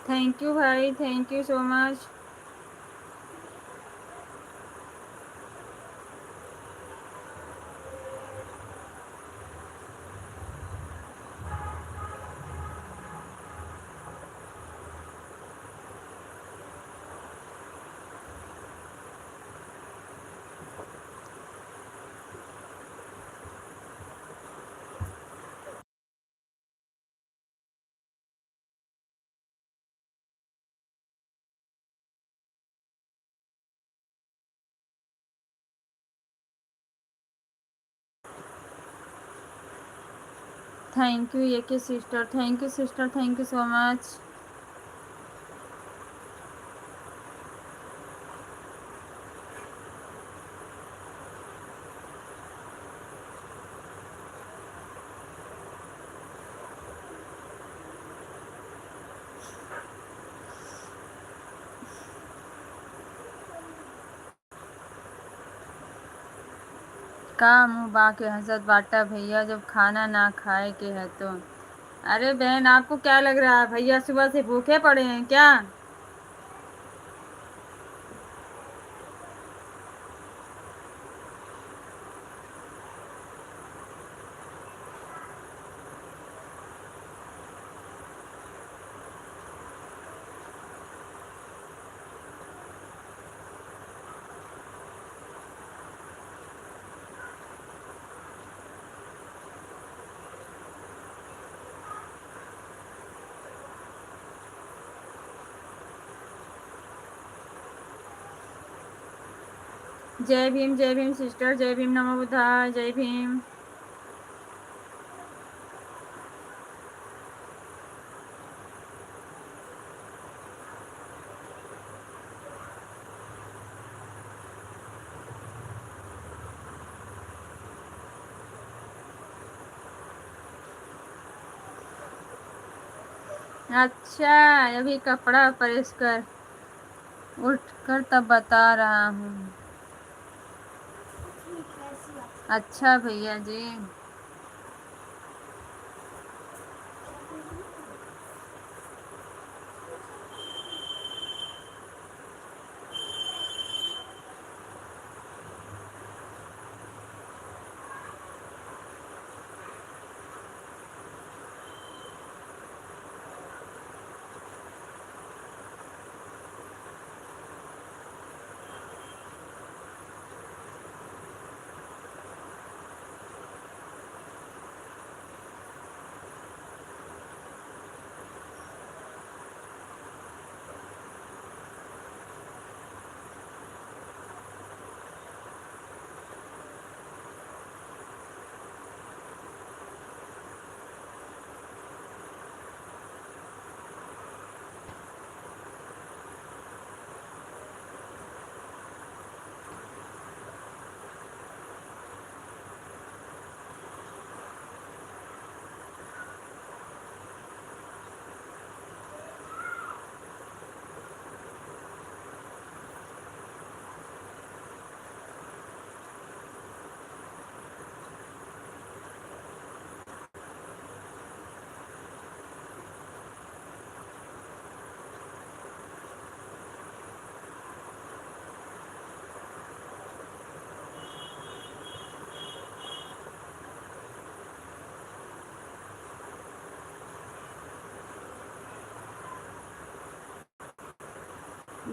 थैंक यू भाई, thank you so much. Thank you ये के sister, thank you sister, thank you so much. का मुँह बाके हंसत बाटा भैया जब खाना ना खाए के है तो। अरे बहन आपको क्या लग रहा है भैया सुबह से भूखे पड़े हैं क्या? जय भीम सिस्टर, जय भीम, नमो बुद्धाय, जय भीम। अच्छा, अभी कपड़ा प्रेस कर उठ कर तब बता रहा हूँ। अच्छा भैया जी।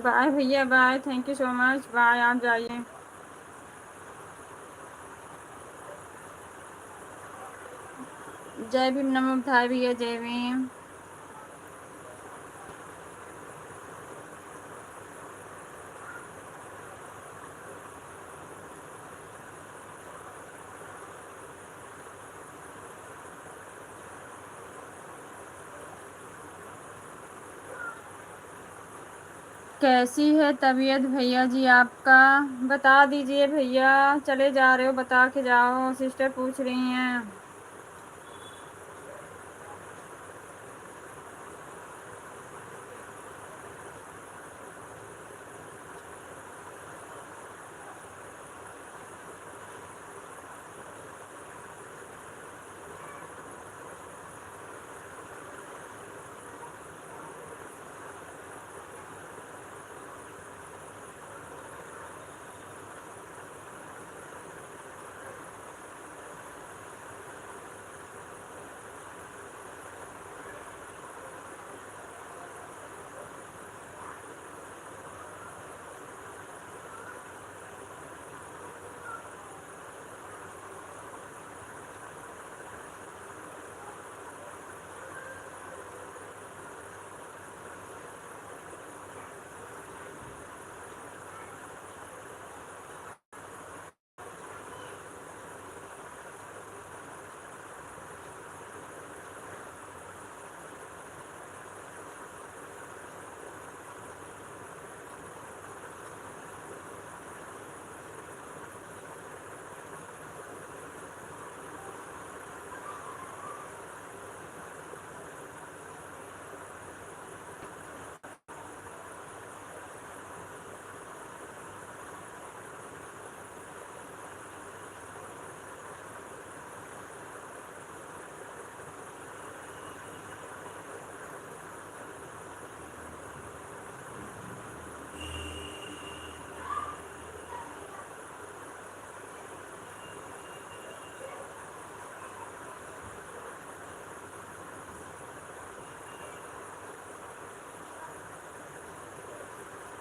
बाय भैया bye, thank you so much, bye, आप जाइए। जय भीम, नमो बुद्धाय भैया, जय भीम। कैसी है तबीयत भैया जी आपका? बता दीजिए भैया, चले जा रहे हो बता के जाओ, सिस्टर पूछ रही हैं।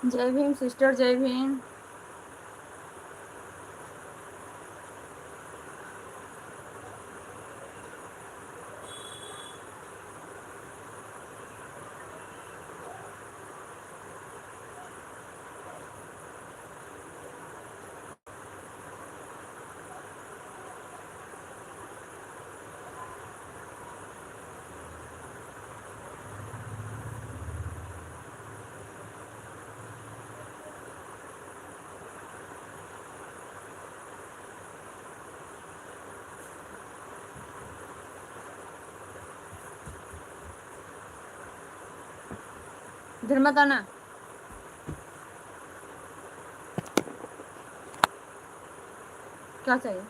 जय भीम सिस्टर, जय भीम। इधर मत आना। क्या चाहिए?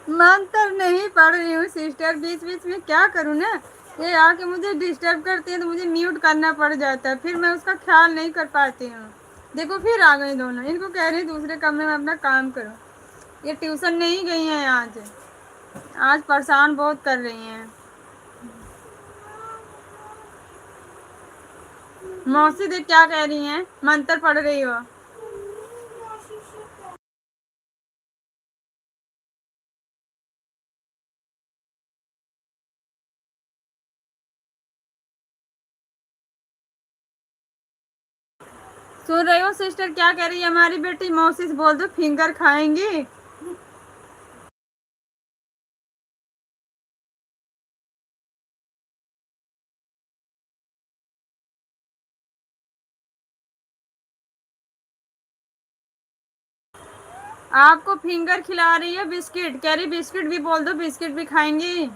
मंत्र नहीं पढ़ रही हूँ सिस्टर, बीच बीच में क्या करूँ ना, ये आके मुझे डिस्टर्ब करती है तो मुझे म्यूट करना पड़ जाता है, फिर मैं उसका ख्याल नहीं कर पाती हूँ। देखो फिर आ गई दोनों, इनको कह रही दूसरे कमरे में अपना काम करो। ये ट्यूशन नहीं गई हैं आज, आज परेशान बहुत कर रही हैं। मौसी देख क्या कह रही हैं, मंत्र पढ़ रही हो। सुन रही हो सिस्टर क्या कह रही है हमारी बेटी, मौसी से बोल दो फिंगर खाएंगी। आपको फिंगर खिला रही है, बिस्किट कह रही, बिस्किट भी बोल दो, बिस्किट भी खाएंगी।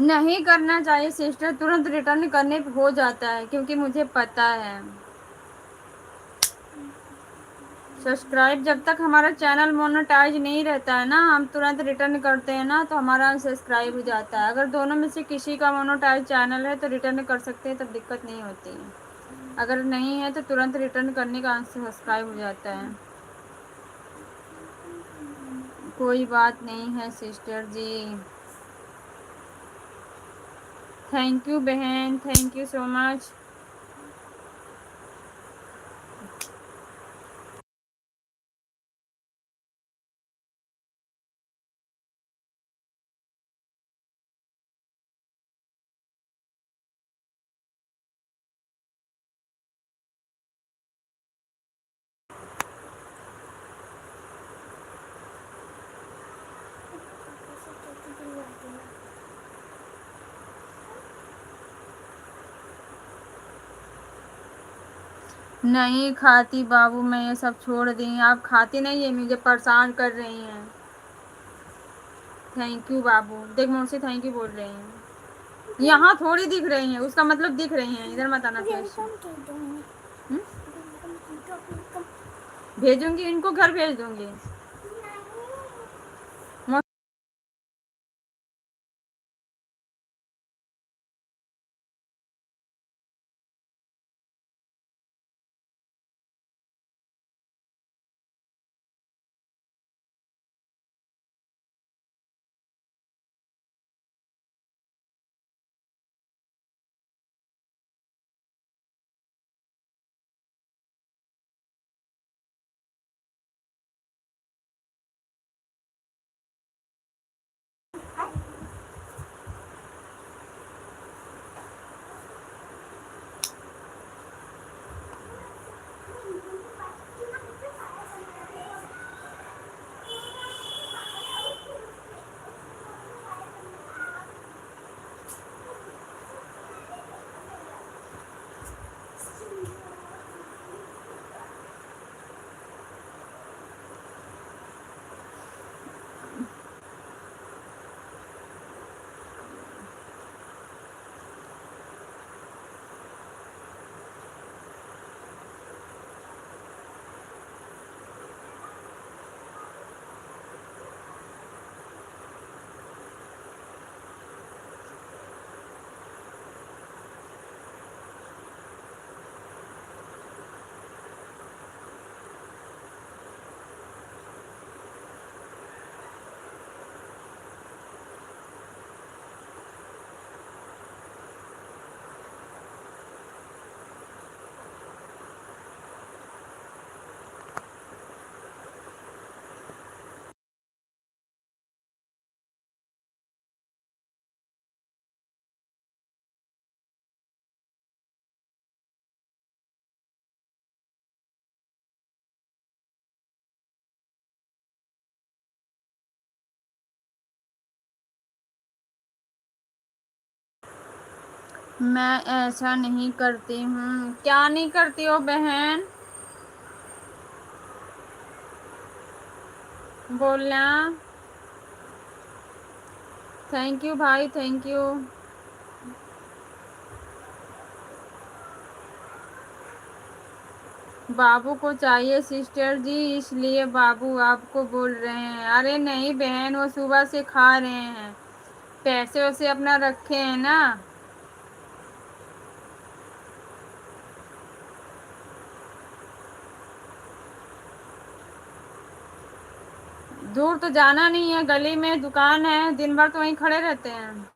नहीं करना चाहिए सिस्टर, तुरंत रिटर्न करने पे हो जाता है, क्योंकि मुझे पता है सब्सक्राइब, जब तक हमारा चैनल मोनेटाइज नहीं रहता है ना, हम तुरंत रिटर्न करते हैं ना तो हमारा सब्सक्राइब हो जाता है। अगर दोनों में से किसी का मोनेटाइज चैनल है तो रिटर्न कर सकते हैं, तब दिक्कत नहीं होती है। अगर नहीं है तो तुरंत रिटर्न करने का सब्सक्राइब हो जाता है। कोई बात नहीं है सिस्टर जी। थैंक यू बहन, थैंक यू सो मच। नहीं खाती बाबू, मैं ये सब छोड़ दी, आप खाती नहीं है, मुझे परेशान कर रही हैं। थैंक यू बाबू, देख मुझसे थैंक यू बोल रही हैं। यहाँ थोड़ी दिख रही हैं, उसका मतलब दिख रही हैं, इधर मत आना फ्लैश। भेजूंगी इनको, घर भेज दूंगी। मैं ऐसा नहीं करती हूँ। क्या नहीं करती हो बहन? बोलना। थैंक यू भाई, थैंक यू। बाबू को चाहिए सिस्टर जी, इसलिए बाबू आपको बोल रहे हैं। अरे नहीं बहन, वो सुबह से खा रहे हैं, पैसे वैसे अपना रखे हैं ना। दूर तो जाना नहीं है, गली में दुकान है, दिन भर तो वहीं खड़े रहते हैं।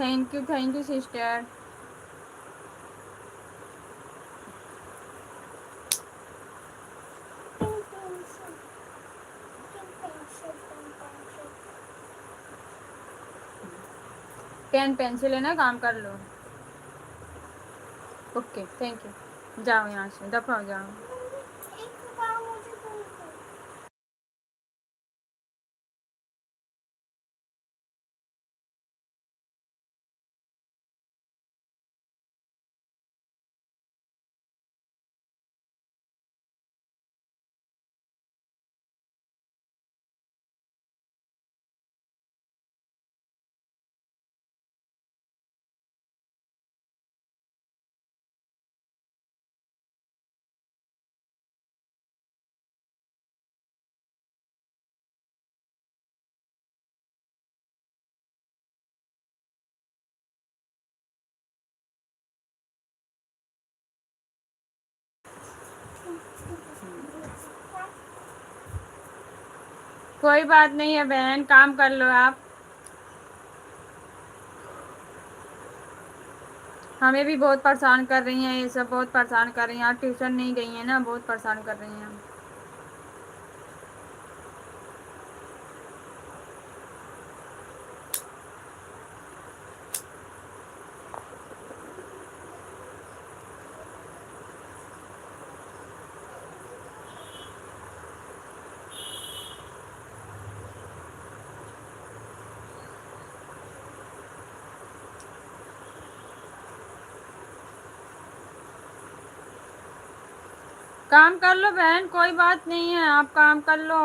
Thank you sister. Pen pencil है ना, काम कर लो। ओके थैंक यू, जाओ यहाँ से, दफा हो जाओ। कोई बात नहीं है बहन, काम कर लो आप। हमें भी बहुत परेशान कर रही हैं ये सब, बहुत परेशान कर रही हैं। आप ट्यूशन नहीं गई हैं ना, बहुत परेशान कर रही हैं। काम कर लो बहन, कोई बात नहीं है, आप काम कर लो।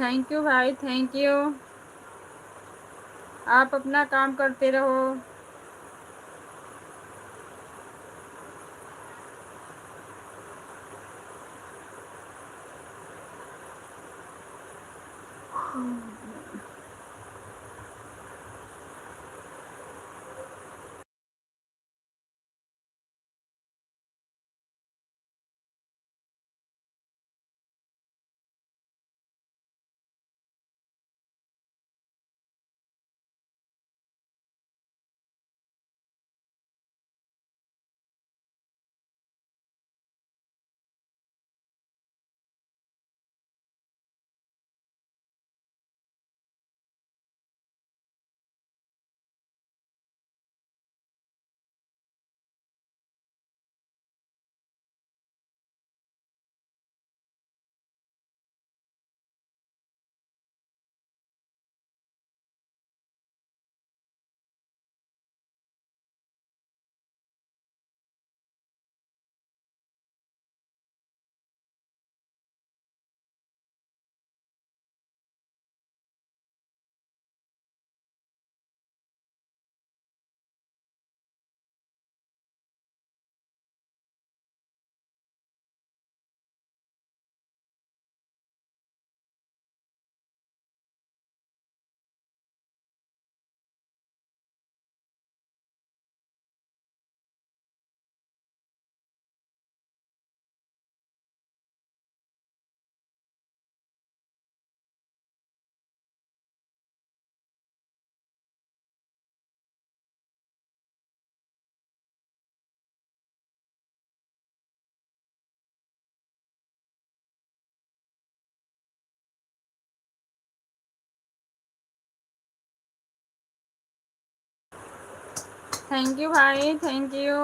थैंक यू भाई, थैंक यू। आप अपना काम करते रहो। थैंक यू भाई, thank you.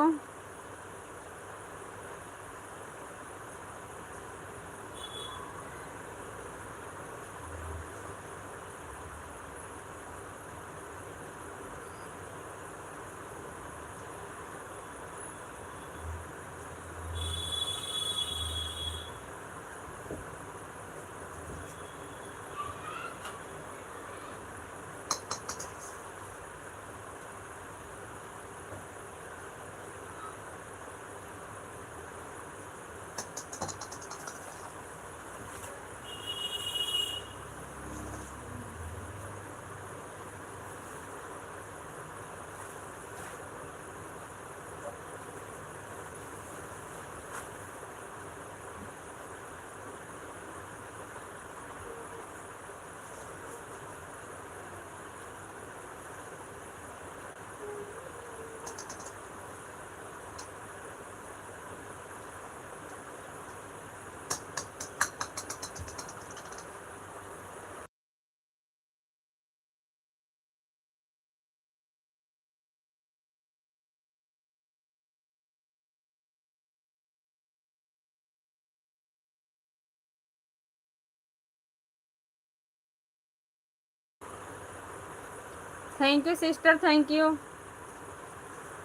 Thank you sister, thank you.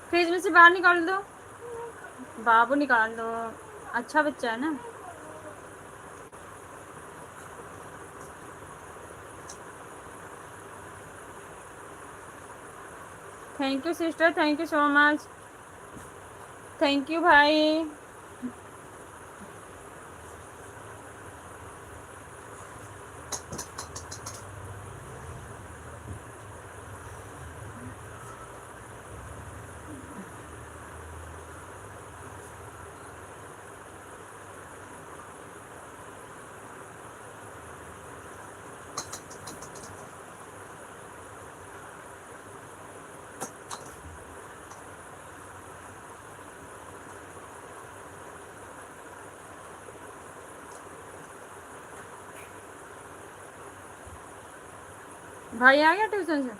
Fridge में से बाहर निकाल दो बाबू, निकाल दो, अच्छा बच्चा है ना। Thank you sister, thank you so much. Thank you भाई। भाई आ गया ट्यूशन से?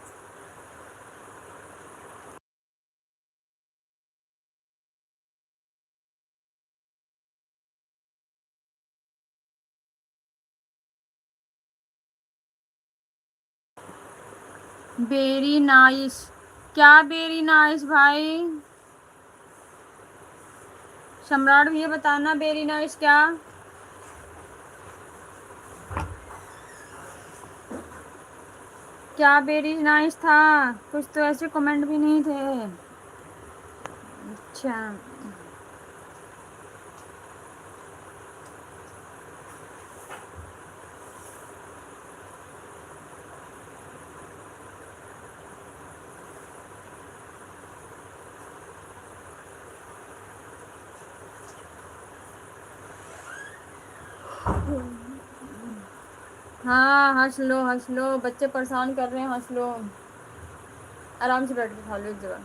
Very nice. क्या वेरी नाइस भाई? सम्राट भैया बताना वेरी नाइस क्या? क्या वेरी नाइस था, कुछ तो ऐसे कमेंट भी नहीं थे। अच्छा हाँ, हंस लो, बच्चे परेशान कर रहे हैं, हंस लो, आराम से बैठ के खा लो एक जगह।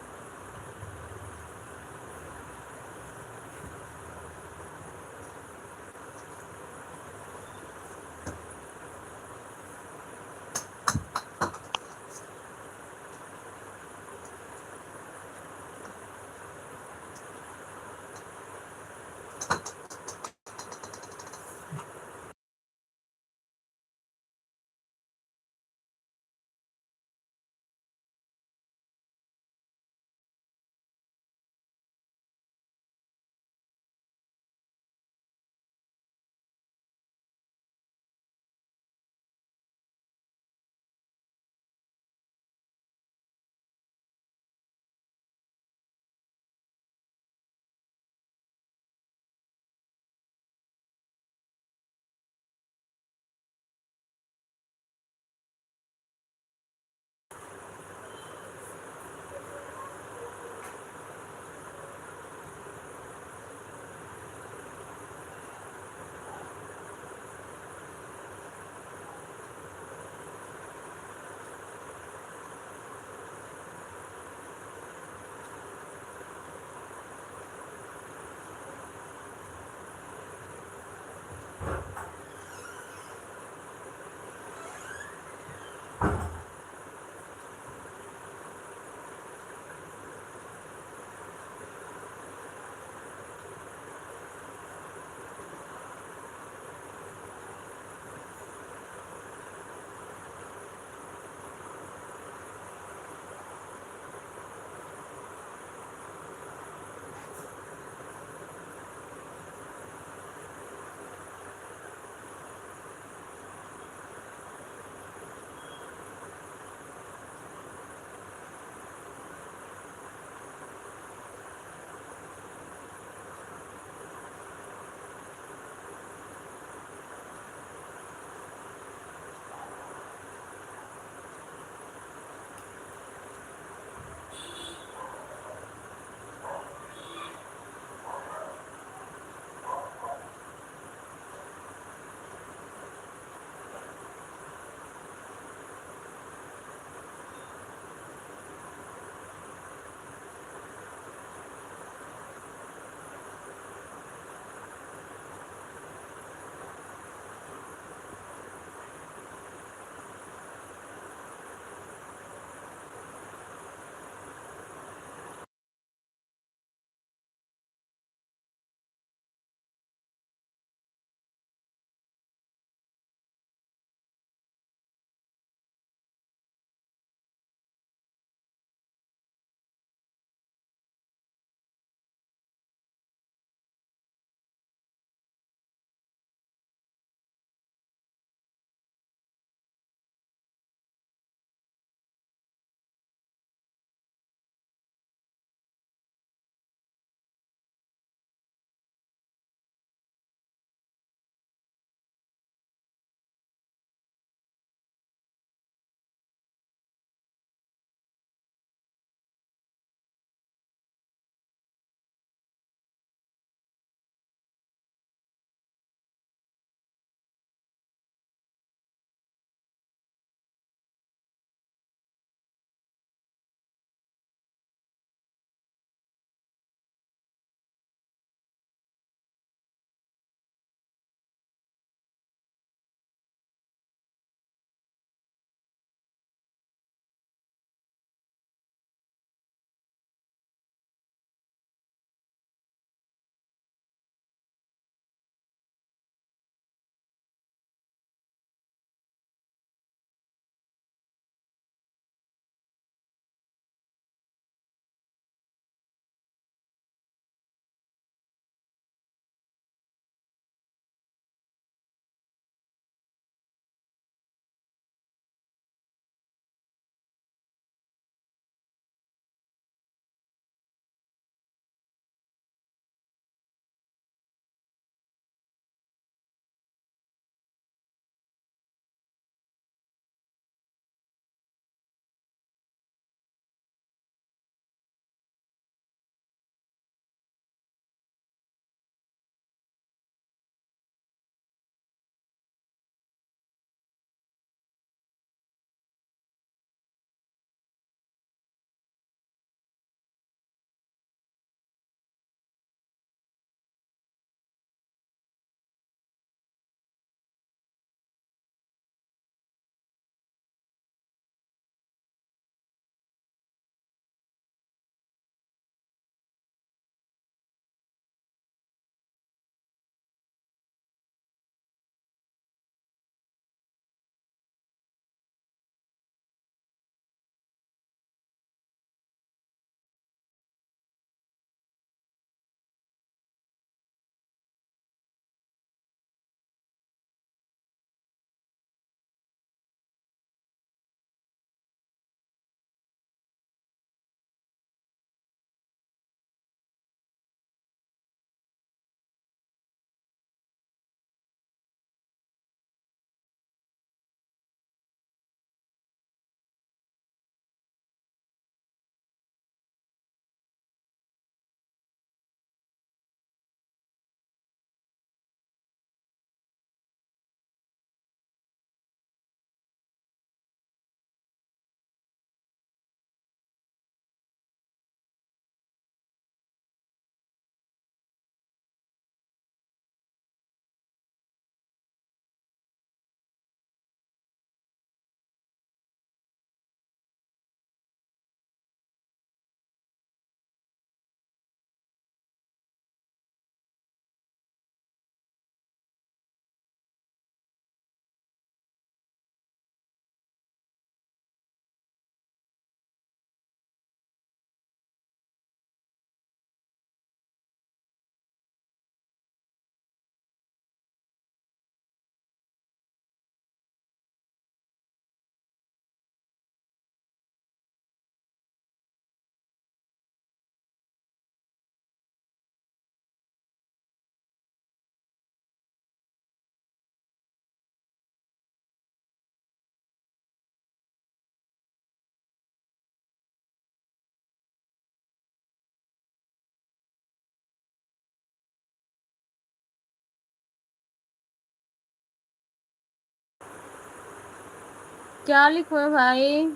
क्या लिखो है भाई?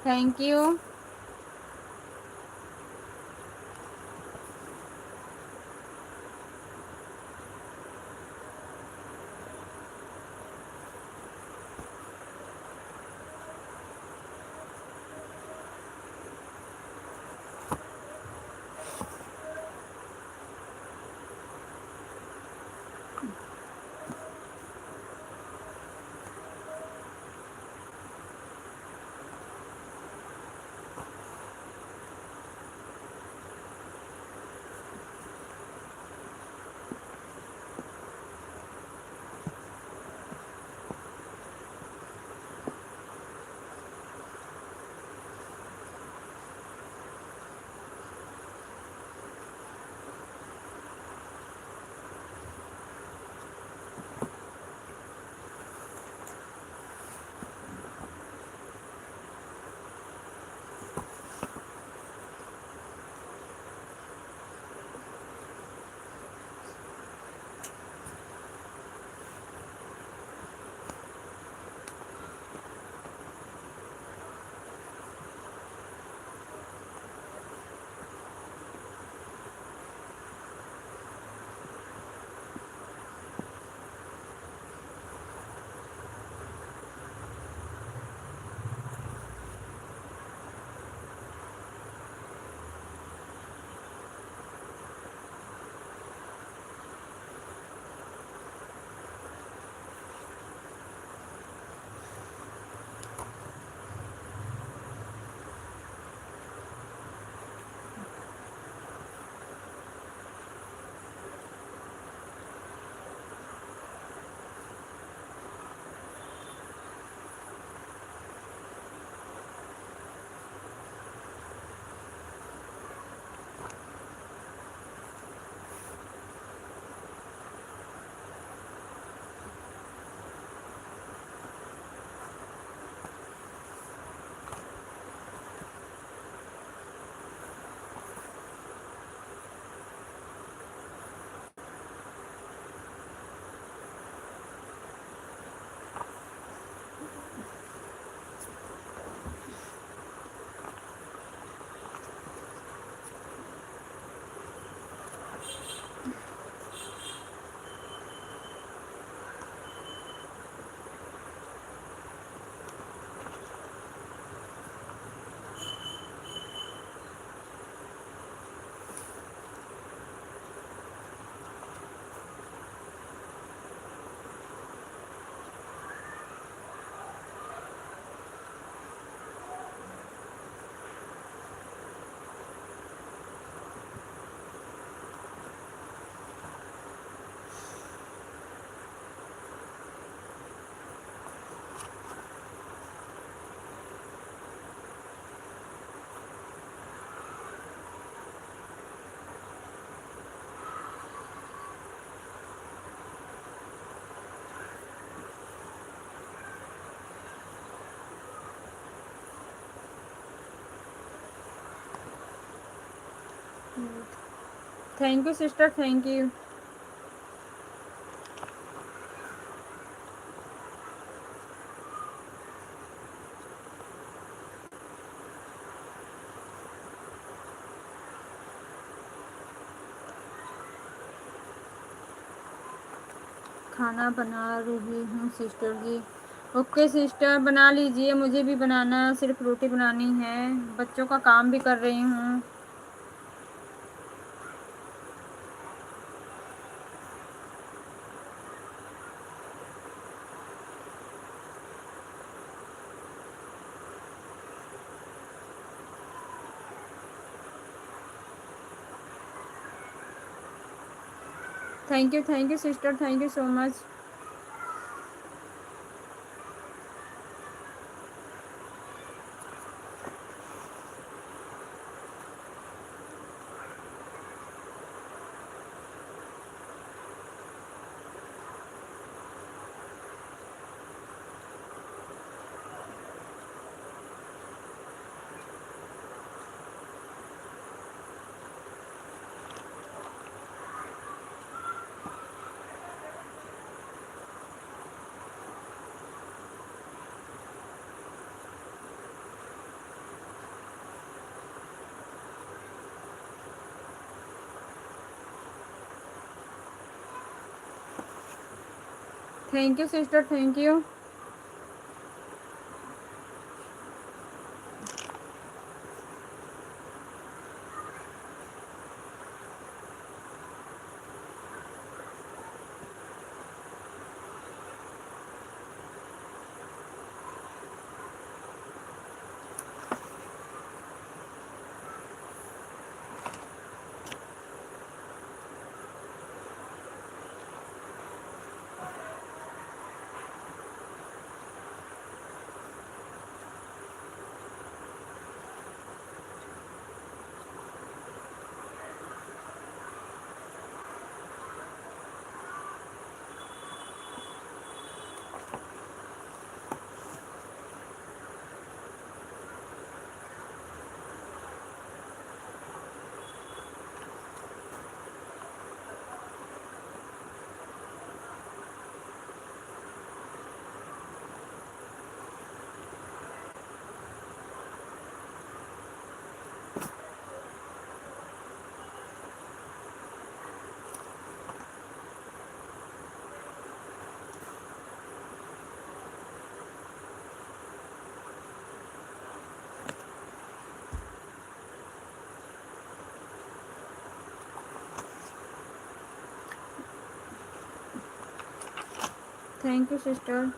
Thank you. Thank you sister, thank you. खाना बना रही हूँ सिस्टर जी। ओके सिस्टर, बना लीजिए, मुझे भी बनाना, सिर्फ रोटी बनानी है, बच्चों का काम भी कर रही हूँ। Thank you sister, thank you so much. Thank you sister, thank you. Thank you sister.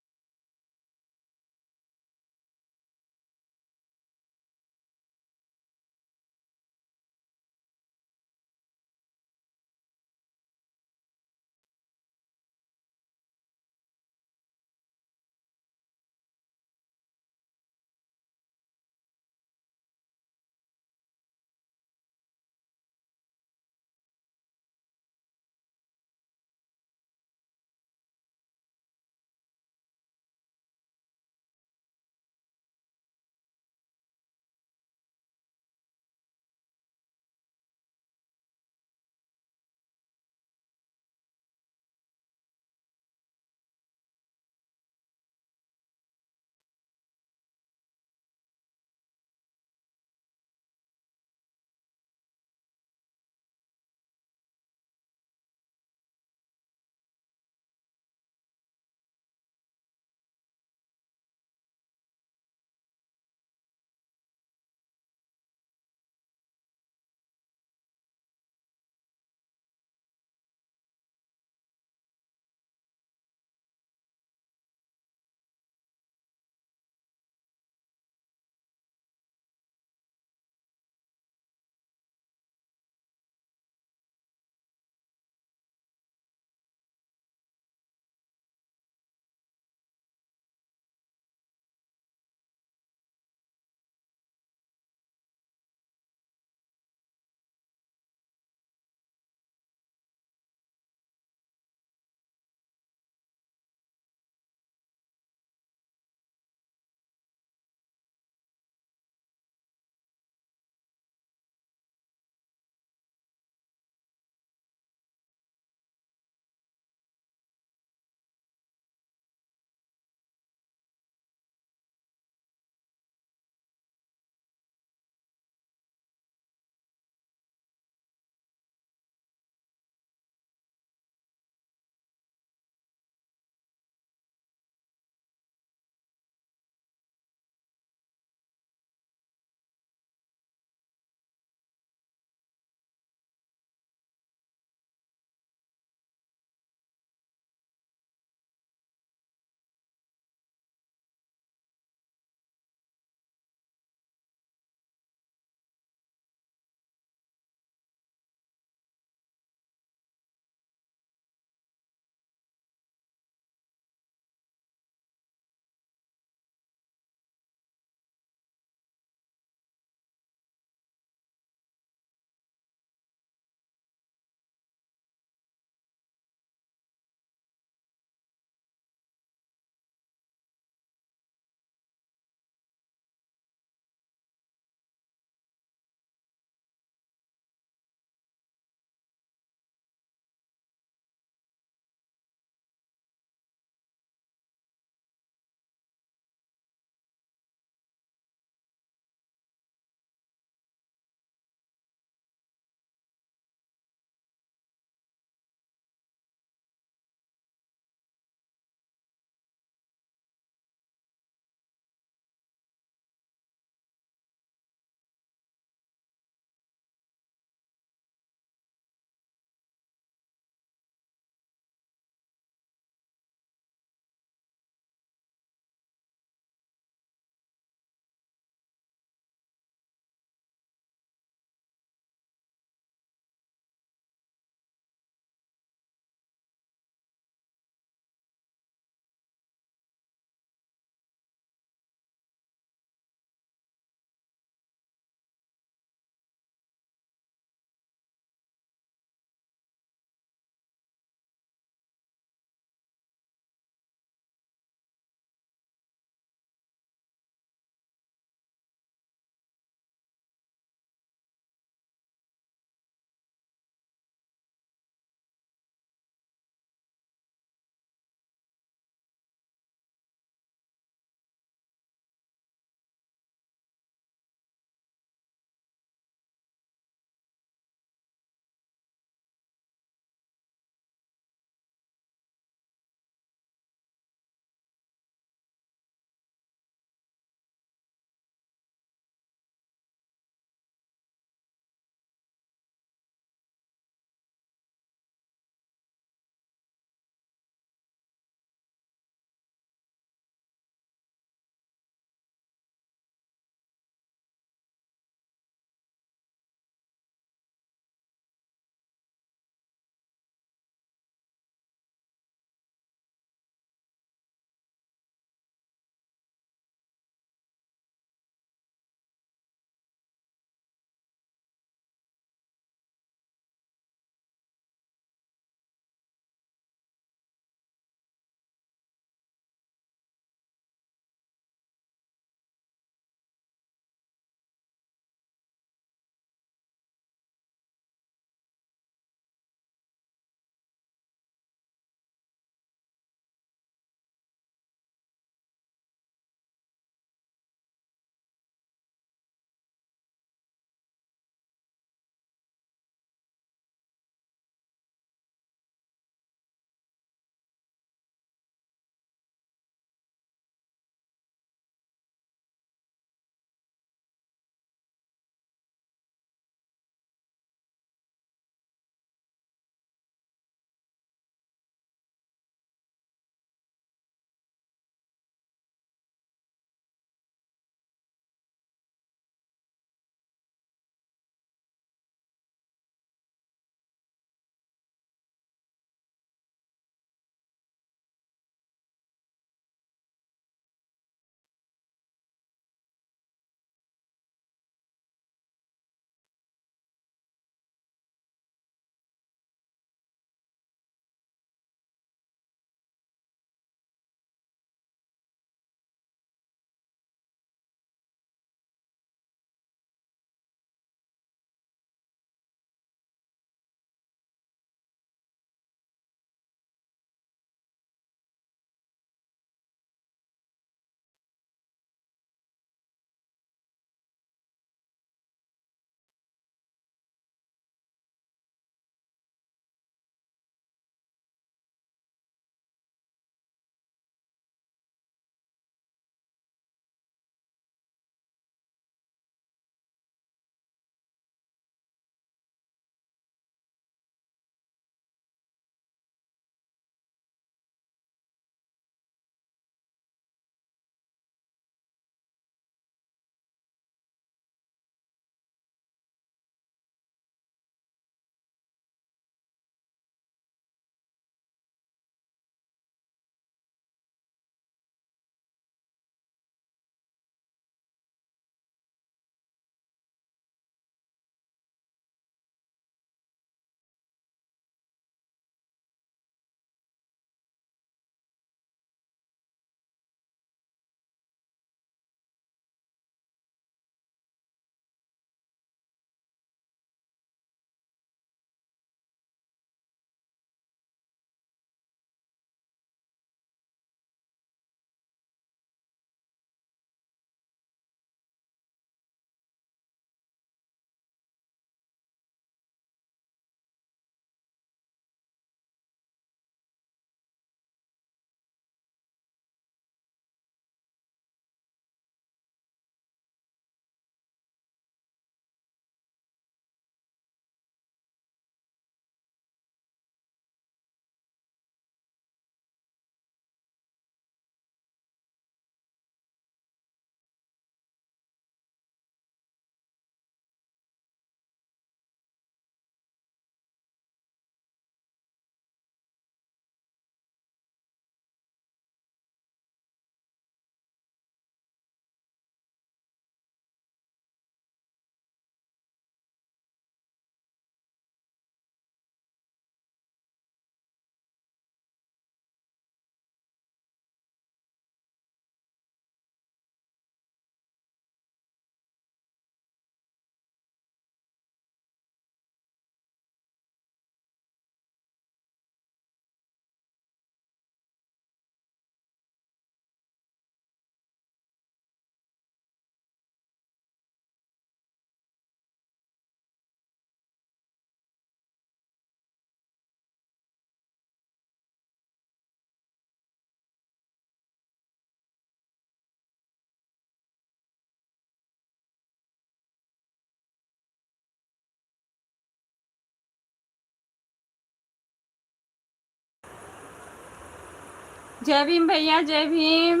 जय भीम भैया, जय भीम।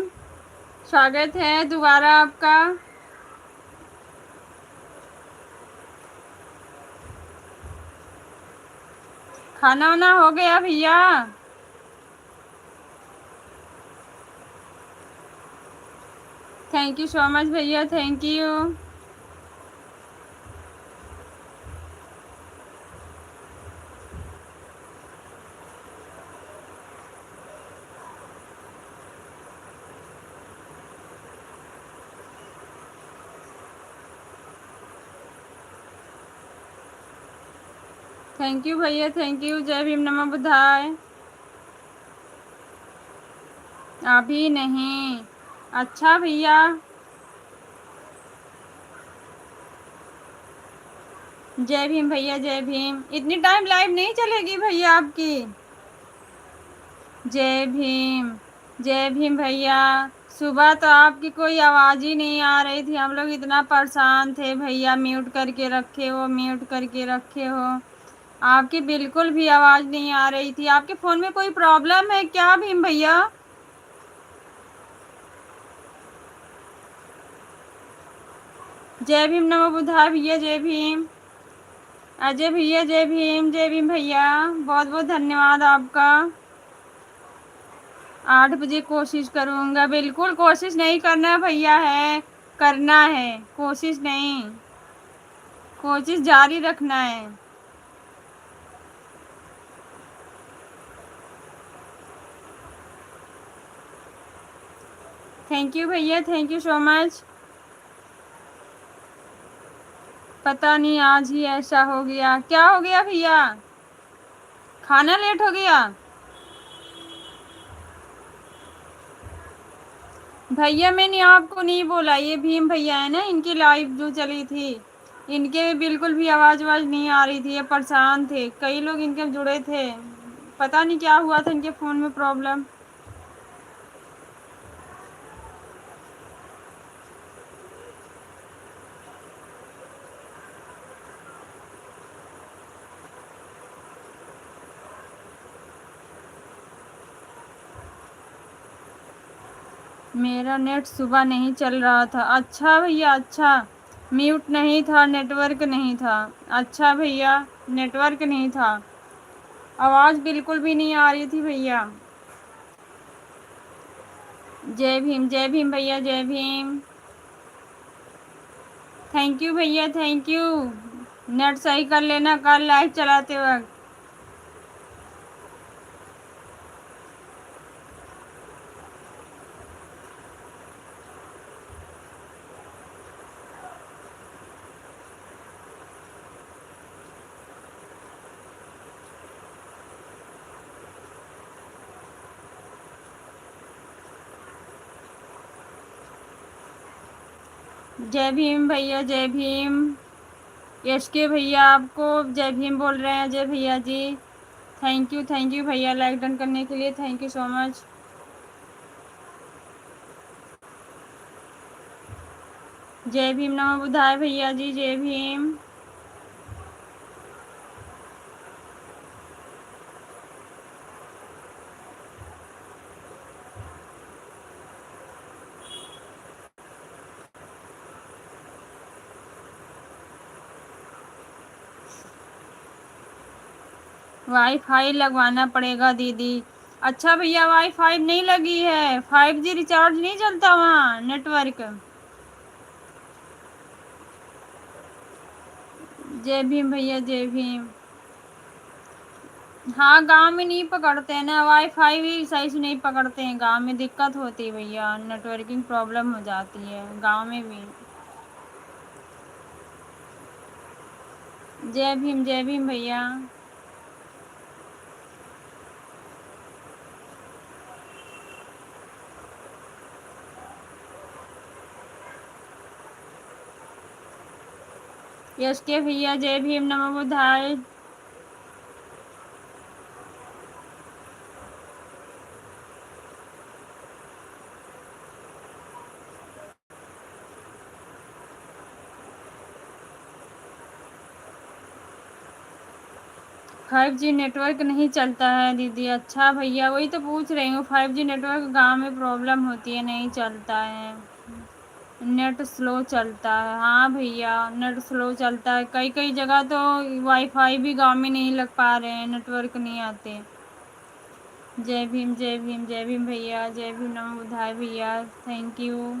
स्वागत है दोबारा आपका। खाना वाना हो गया भैया? थैंक यू सो मच भैया, थैंक यू। थैंक यू भैया, थैंक यू। जय भीम, नमः बुद्धाय। अभी नहीं। अच्छा भैया। जय भीम भैया, जय भीम। इतनी टाइम लाइव नहीं चलेगी भैया आपकी। जय भीम। जय भीम भैया। सुबह तो आपकी कोई आवाज़ ही नहीं आ रही थी, हम लोग इतना परेशान थे भैया, म्यूट करके रखे हो, म्यूट करके रखे हो। आपकी बिल्कुल भी आवाज़ नहीं आ रही थी। आपके फ़ोन में कोई प्रॉब्लम है क्या भीम भैया? जय भीम, नमः बुद्धाय भैया, जय भीम। अजय भैया, जय भीम, जय भीम भैया। बहुत बहुत धन्यवाद आपका। 8 बजे कोशिश करूँगा, बिल्कुल कोशिश नहीं करना भैया है, करना है, कोशिश नहीं, कोशिश जारी रखना है। थैंक यू भैया, थैंक यू सो मच। पता नहीं आज ही ऐसा हो गया, क्या हो गया भैया? खाना लेट हो गया? भैया मैंने आपको नहीं बोला, ये भीम भैया है ना, इनकी लाइव जो चली थी, इनके भी बिल्कुल भी आवाज़ वाज नहीं आ रही थी, ये परेशान थे, कई लोग इनके जुड़े थे, पता नहीं क्या हुआ था इनके फ़ोन में प्रॉब्लम। मेरा नेट सुबह नहीं चल रहा था। अच्छा भैया, अच्छा। म्यूट नहीं था, नेटवर्क नहीं था। अच्छा भैया, नेटवर्क नहीं था, आवाज़ बिल्कुल भी नहीं आ रही थी भैया। जय भीम, जय भीम भैया, जय भीम। थैंक यू भैया, थैंक यू। नेट सही कर लेना कल लाइव चलाते वक्त। जय भीम भैया, जय भीम। यश के भैया आपको जय भीम बोल रहे हैं, जय भैया जी। थैंक यू भैया लाइक डन करने के लिए, थैंक यू सो मच। जय भीम, नमः बुद्धाय भैया जी, जय भीम। वाईफाई लगवाना पड़ेगा दीदी। अच्छा भैया, वाईफाई नहीं लगी है, 5G रिचार्ज नहीं चलता वहाँ नेटवर्क। जय भीम भैया, जय भीम। हाँ, गांव में नहीं पकड़ते हैं ना, वाईफाई भी सही से नहीं पकड़ते हैं, गांव में दिक्कत होती है भैया, नेटवर्किंग प्रॉब्लम हो जाती है गांव में भी। जय भीम भैया। यश के भैया, जय भीम, नमः बुद्धाय। 5G नेटवर्क नहीं चलता है दीदी। अच्छा भैया, वही तो पूछ रही हूँ, 5G नेटवर्क गांव में प्रॉब्लम होती है, नहीं चलता है, नेट स्लो चलता है। हाँ भैया, नेट स्लो चलता है, कई कई जगह तो वाईफाई भी गांव में नहीं लग पा रहे हैं, नेटवर्क नहीं आते। जय भीम जय भीम जय भीम भैया, जय भीम, नमो बुद्धाय भैया, थैंक यू।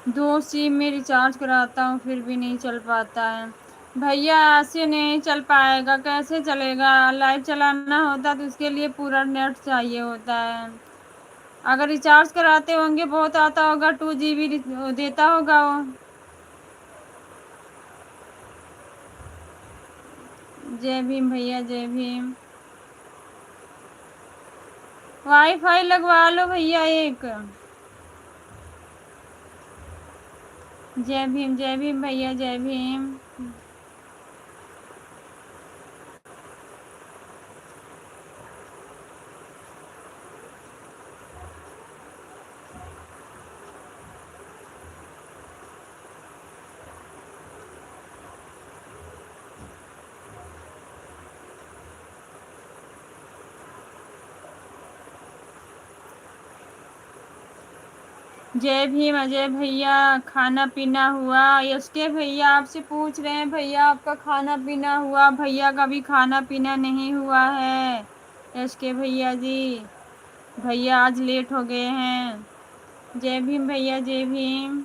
दो सिम में रिचार्ज कराता हूँ फिर भी नहीं चल पाता है। भैया ऐसे नहीं चल पाएगा, कैसे चलेगा? लाइव चलाना होता तो उसके लिए पूरा नेट चाहिए होता है। अगर रिचार्ज कराते होंगे बहुत आता होगा, 2 GB देता होगा वो। जय भीम भैया जय भीम। वाईफाई लगवा लो भैया एक। जय भीम भैया जय भीम। जय भीम अजय भैया, खाना पीना हुआ? यश के भैया आपसे पूछ रहे हैं, भैया आपका खाना पीना हुआ? भैया का भी खाना पीना नहीं हुआ है यश के भैया जी, भैया आज लेट हो गए हैं। जय भीम भैया जय भीम।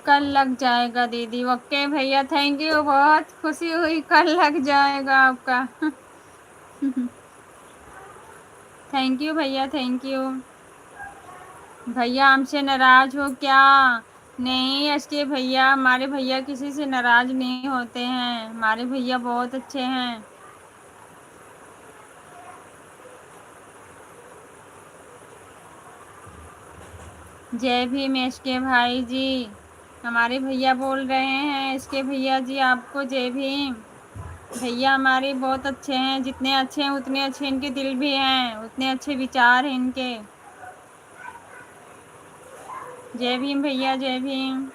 कल लग जाएगा दीदी। ओके भैया, थैंक यू, बहुत खुशी हुई, कल लग जाएगा आपका। थैंक यू भैया थैंक यू। भैया हमसे नाराज हो क्या? नहीं एसके भैया, हमारे भैया किसी से नाराज नहीं होते हैं, हमारे भैया बहुत अच्छे हैं। जय भीम एसके भाई जी, हमारे भैया बोल रहे हैं एसके भैया जी आपको जय भीम। भैया हमारे बहुत अच्छे हैं, जितने अच्छे हैं उतने अच्छे इनके दिल भी हैं, उतने अच्छे विचार हैं इनके। जय भीम भैया जय भीम।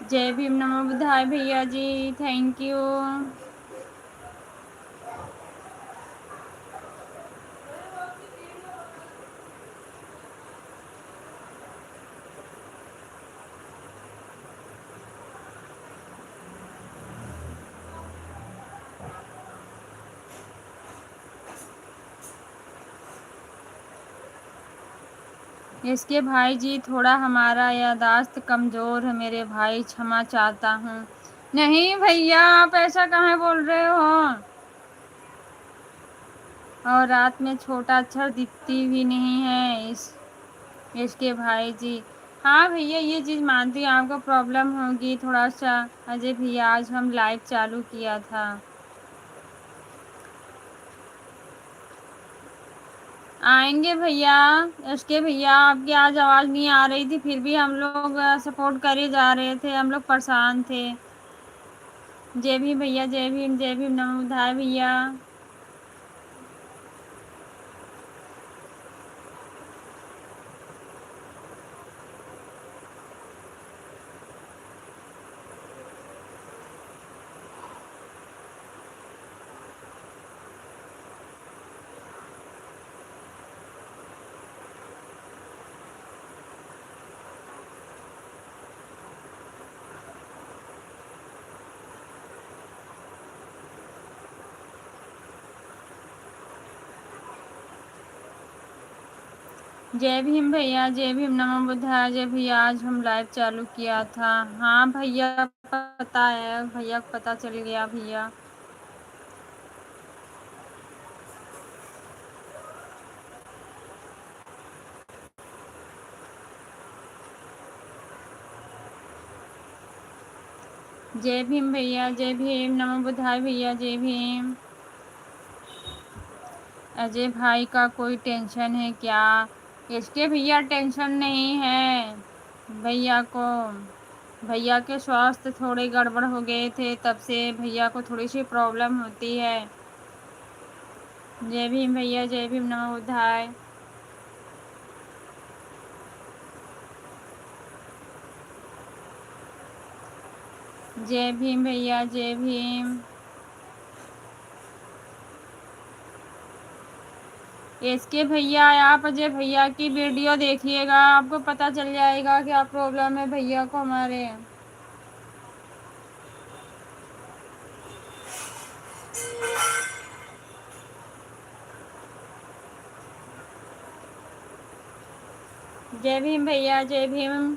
जय भीम, नमो बुद्धाय भैया जी, थैंक यू। इसके भाई जी, थोड़ा हमारा यादाश्त कमज़ोर है मेरे भाई, क्षमा चाहता हूँ। नहीं भैया, आप ऐसा कहाँ बोल रहे हो? और रात में छोटा अक्षर दिखती भी नहीं है इसके भाई जी। हाँ भैया, ये चीज़ मानती हूँ आपको प्रॉब्लम होगी थोड़ा सा। अजय भैया आज हम लाइव चालू किया था। आएंगे भैया। इसके भैया आपकी आज आवाज़ नहीं आ रही थी, फिर भी हम लोग सपोर्ट करे जा रहे थे, हम लोग परेशान थे। जय भीम भैया जय भीम जय भीम, नमो बुद्धाय भैया। जय भीम भैया, जय भीम, नमो बुद्धाय। जय भैया, आज हम लाइव चालू किया था। हाँ भैया, पता है, भैया को पता चल गया भैया। जय भीम भैया, जय भीम, नमो बुद्धाय भैया, जय भीम। अजय भाई का कोई टेंशन है क्या? इसके भैया टेंशन नहीं है भैया को। भैया के स्वास्थ्य थोड़े गड़बड़ हो गए थे, तब से भैया को थोड़ी सी प्रॉब्लम होती है। जय भीम भैया, जय भीम, नमो बुद्धाय। जय भीम भैया, जय भीम। इसके भैया, आप अजय भैया की वीडियो देखिएगा, आपको पता चल जाएगा क्या प्रॉब्लम है भैया को हमारे। जय भीम भैया, जय भीम।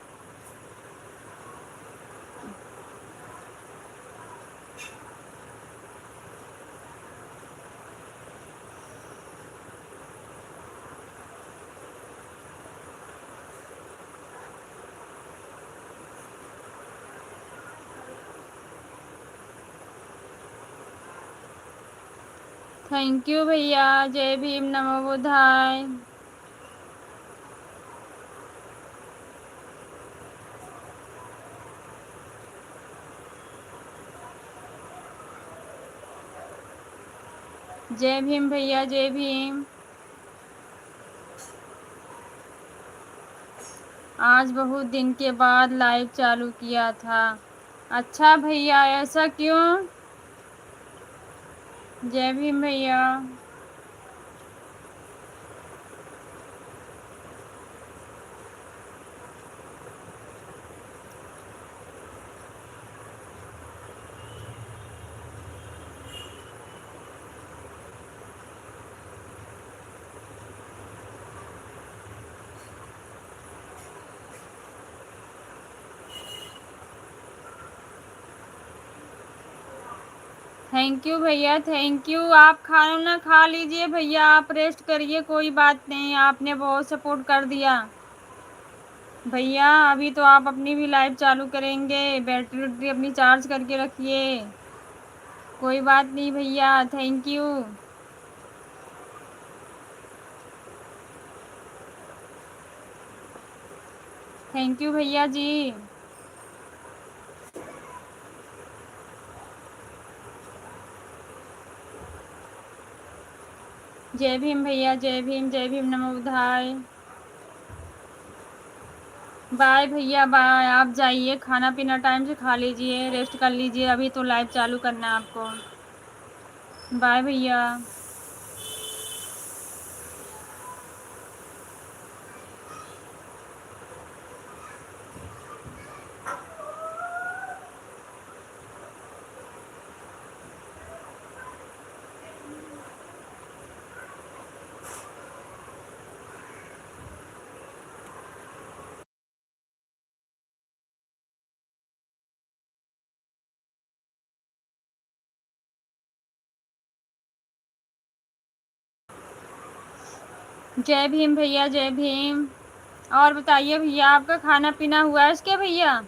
थैंक यू भैया, जय भीम, नमो बुद्धाय। जय भीम भैया, जय भीम। आज बहुत दिन के बाद लाइव चालू किया था। अच्छा भैया, ऐसा क्यों? जय भीम भैया। थैंक यू भैया, थैंक यू। आप खाना ना खा लीजिए भैया, आप रेस्ट करिए, कोई बात नहीं, आपने बहुत सपोर्ट कर दिया भैया। अभी तो आप अपनी भी लाइव चालू करेंगे, बैटरी वैटरी अपनी चार्ज करके रखिए। कोई बात नहीं भैया, थैंक यू। थैंक यू भैया जी। जय भीम भैया, जय भीम, जय भीम, नमो बुद्धाय। बाय भैया, बाय। आप जाइए, खाना पीना टाइम से खा लीजिए, रेस्ट कर लीजिए, अभी तो लाइव चालू करना है आपको। बाय भैया। जय भीम भैया, जय भीम। और बताइए भैया, आपका खाना पीना हुआ है इसके भैया?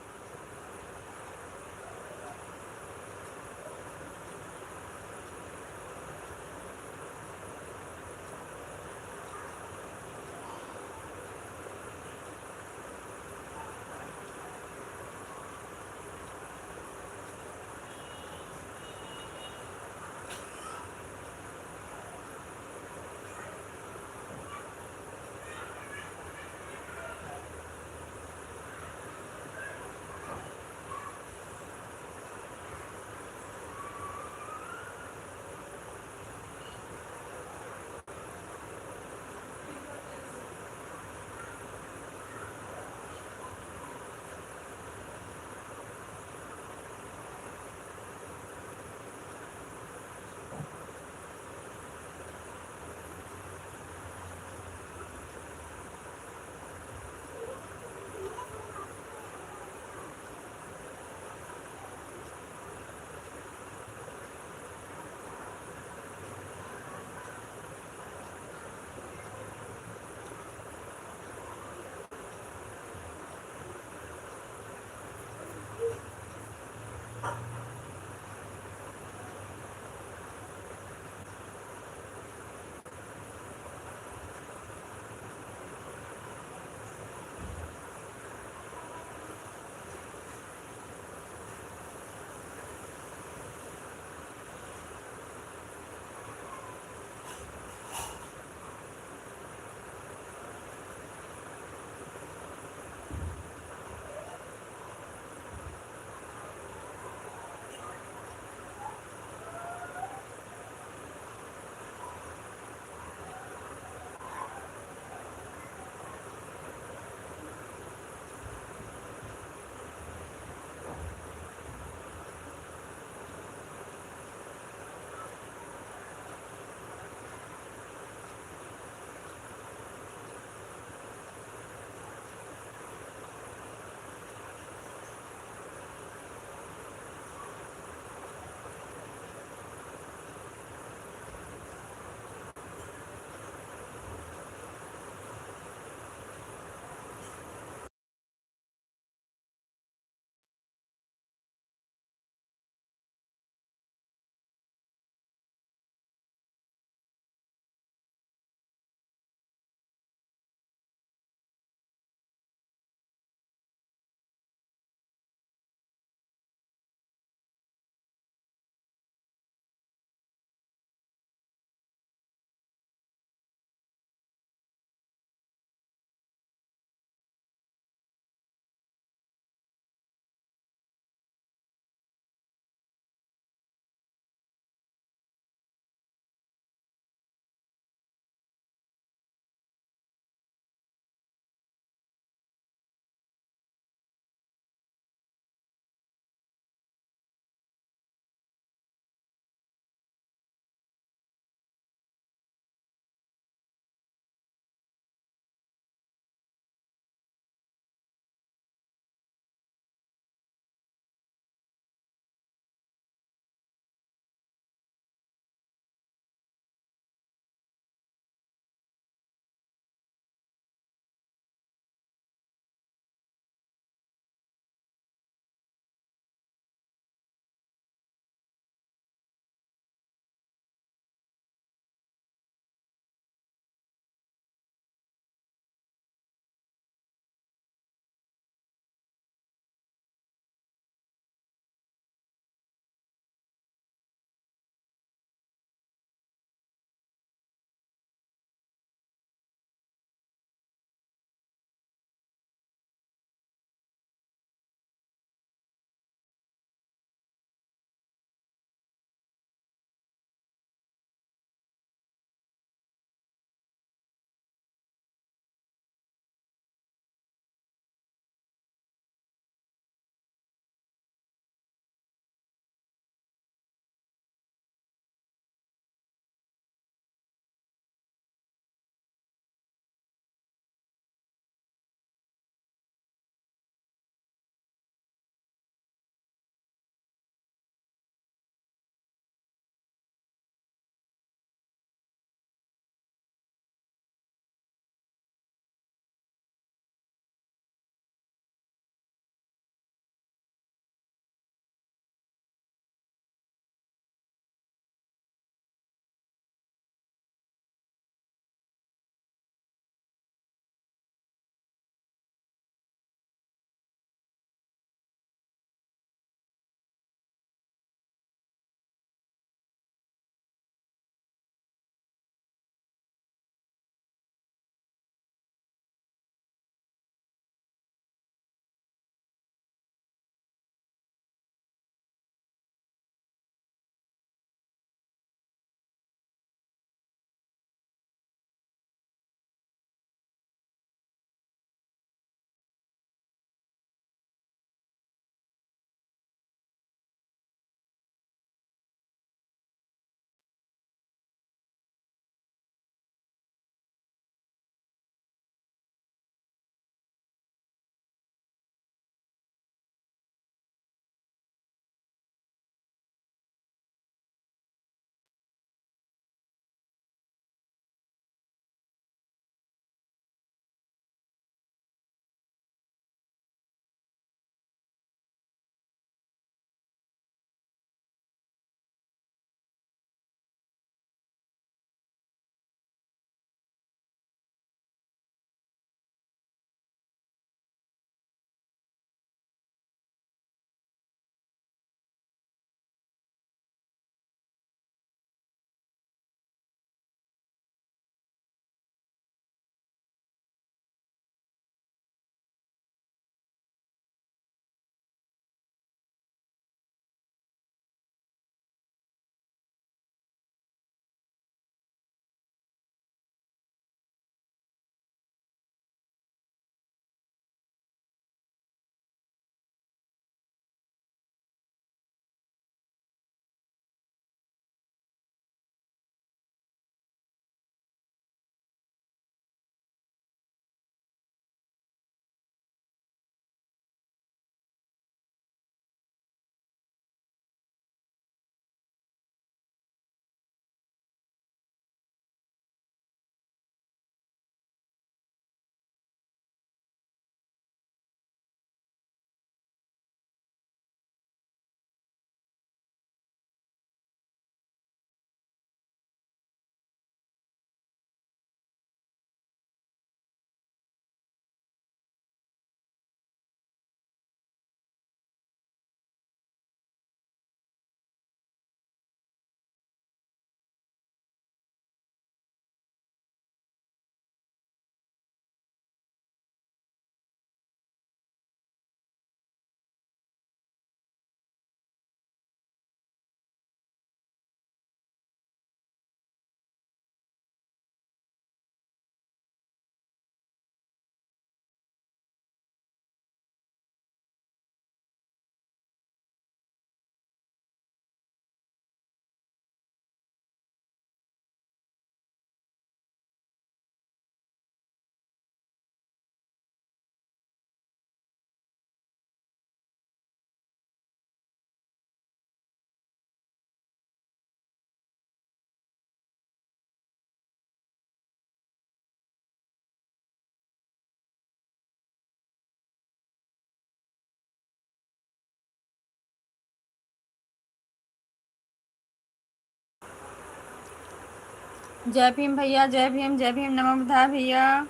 जय भीम भैया, जय भीम, जय भीम, नमो बुद्धाय भैया।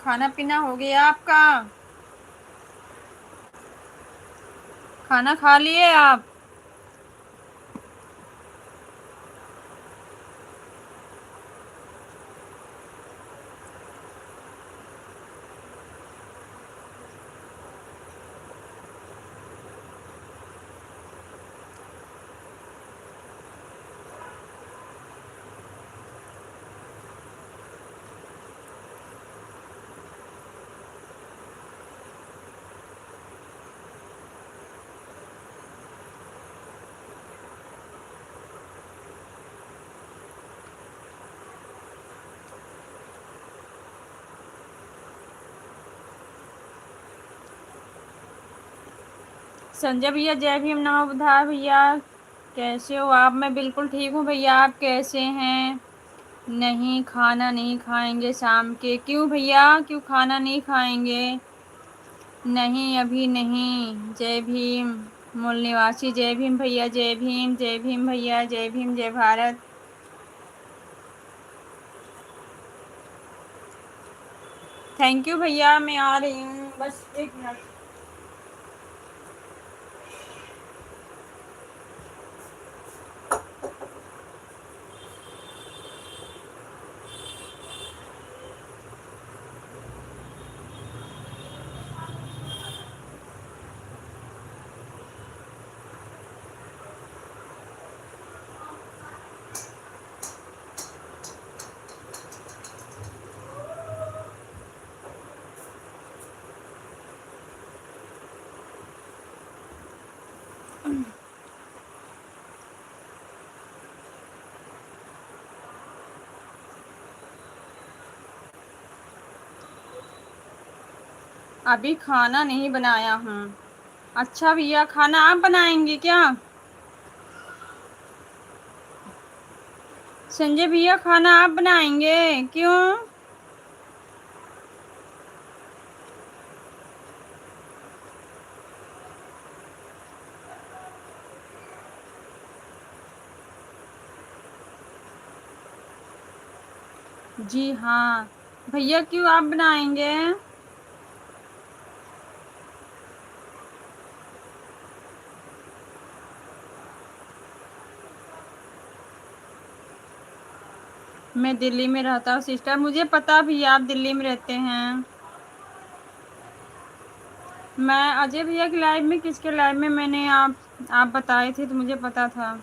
खाना पीना हो गया आपका? खाना खा लिए आप? संजय भैया, जय भीम, नमो बुद्धाय भैया। कैसे हो आप? मैं बिल्कुल ठीक हूँ भैया, आप कैसे हैं? नहीं, खाना नहीं खाएंगे शाम के? क्यों भैया, क्यों खाना नहीं खाएंगे? नहीं, अभी नहीं। जय भीम मूल निवासी, जय भीम भैया, जय भीम, जय भीम भैया, जय भीम, जय भारत। थैंक यू भैया, मैं आ रही हूँ, बस 1 मिनट। अभी खाना नहीं बनाया हूँ। अच्छा भैया, खाना आप बनाएंगे क्या? संजय भैया, खाना आप बनाएंगे? क्यों? जी हाँ भैया, क्यों आप बनाएंगे? मैं दिल्ली में रहता हूँ सिस्टर, मुझे पता भैया आप दिल्ली में रहते हैं। मैं अजय भैया की लाइव में, किसके लाइव में? मैंने आप बताए थे तो मुझे पता था।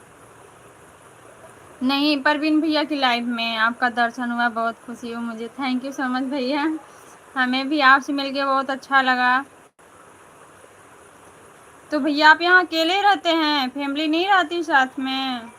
नहीं, परवीन भैया की लाइव में आपका दर्शन हुआ, बहुत खुशी हुई मुझे। थैंक यू सो मच भैया, हमें भी आपसे मिलके बहुत अच्छा लगा। तो भैया आप यहाँ अकेले रहते हैं, फैमिली नहीं रहती साथ में?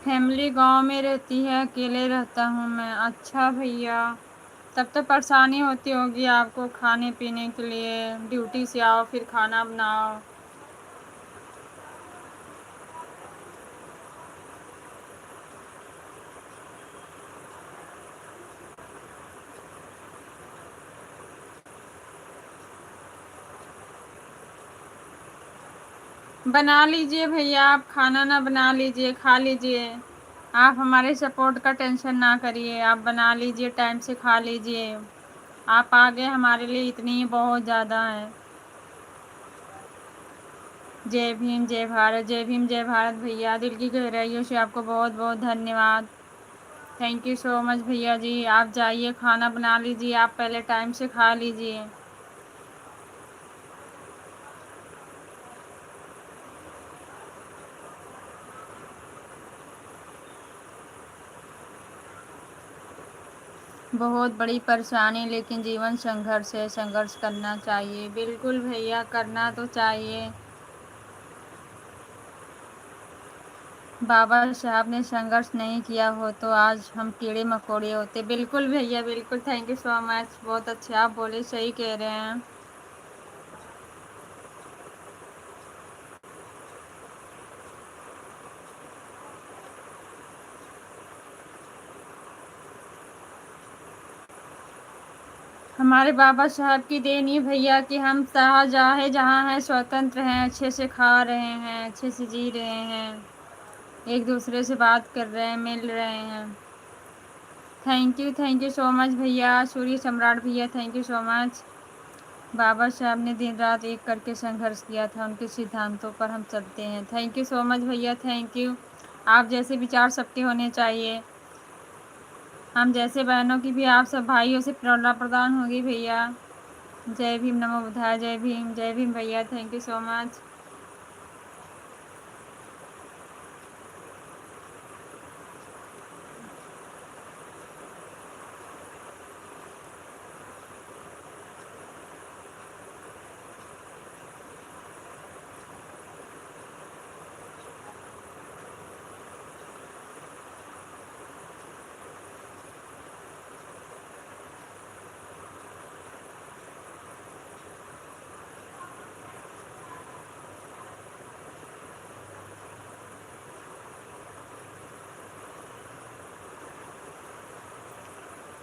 फैमिली गांव में रहती है, अकेले रहता हूँ मैं। अच्छा भैया, तब तो परेशानी होती होगी आपको खाने पीने के लिए, ड्यूटी से आओ फिर खाना बनाओ। बना लीजिए भैया, आप खाना ना बना लीजिए, खा लीजिए। आप हमारे सपोर्ट का टेंशन ना करिए, आप बना लीजिए, टाइम से खा लीजिए। आप आगे हमारे लिए इतनी ही बहुत ज़्यादा है। जय भीम, जय भारत, जय भीम, जय भारत भैया। दिल की गहराइयों से आपको बहुत बहुत धन्यवाद। थैंक यू सो मच भैया जी। आप जाइए, खाना बना लीजिए, आप पहले टाइम से खा लीजिए। बहुत बड़ी परेशानी, लेकिन जीवन संघर्ष है, संघर्ष करना चाहिए। बिल्कुल भैया, करना तो चाहिए। बाबा साहब ने संघर्ष नहीं किया हो तो आज हम कीड़े मकोड़े होते। बिल्कुल भैया, बिल्कुल। Thank you so much. बहुत अच्छे आप बोले, सही कह रहे हैं। हमारे बाबा साहब की देन ये भैया कि हम चाहे जहाँ हैं स्वतंत्र हैं, अच्छे से खा रहे हैं, अच्छे से जी रहे हैं, एक दूसरे से बात कर रहे हैं, मिल रहे हैं। थैंक यू सो मच भैया। सूर्य सम्राट भैया, थैंक यू सो मच। बाबा साहब ने दिन रात एक करके संघर्ष किया था, उनके सिद्धांतों पर हम चलते हैं। थैंक यू सो मच भैया, थैंक यू। आप जैसे विचार सबके होने चाहिए। हम जैसे बहनों की भी आप सब भाइयों से प्रेरणा प्रदान होगी भैया। जय भीम, नमो बुद्धाय। जय भीम भैया, थैंक यू सो मच।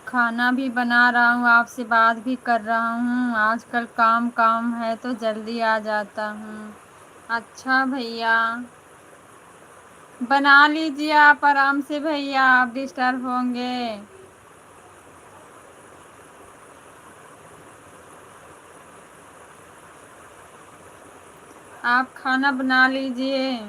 खाना भी बना रहा हूँ, आपसे बात भी कर रहा हूँ। आजकल काम काम है तो जल्दी आ जाता हूँ। अच्छा भैया, बना लीजिए आप आराम से भैया, आप डिस्टर्ब होंगे। आप खाना बना लीजिए।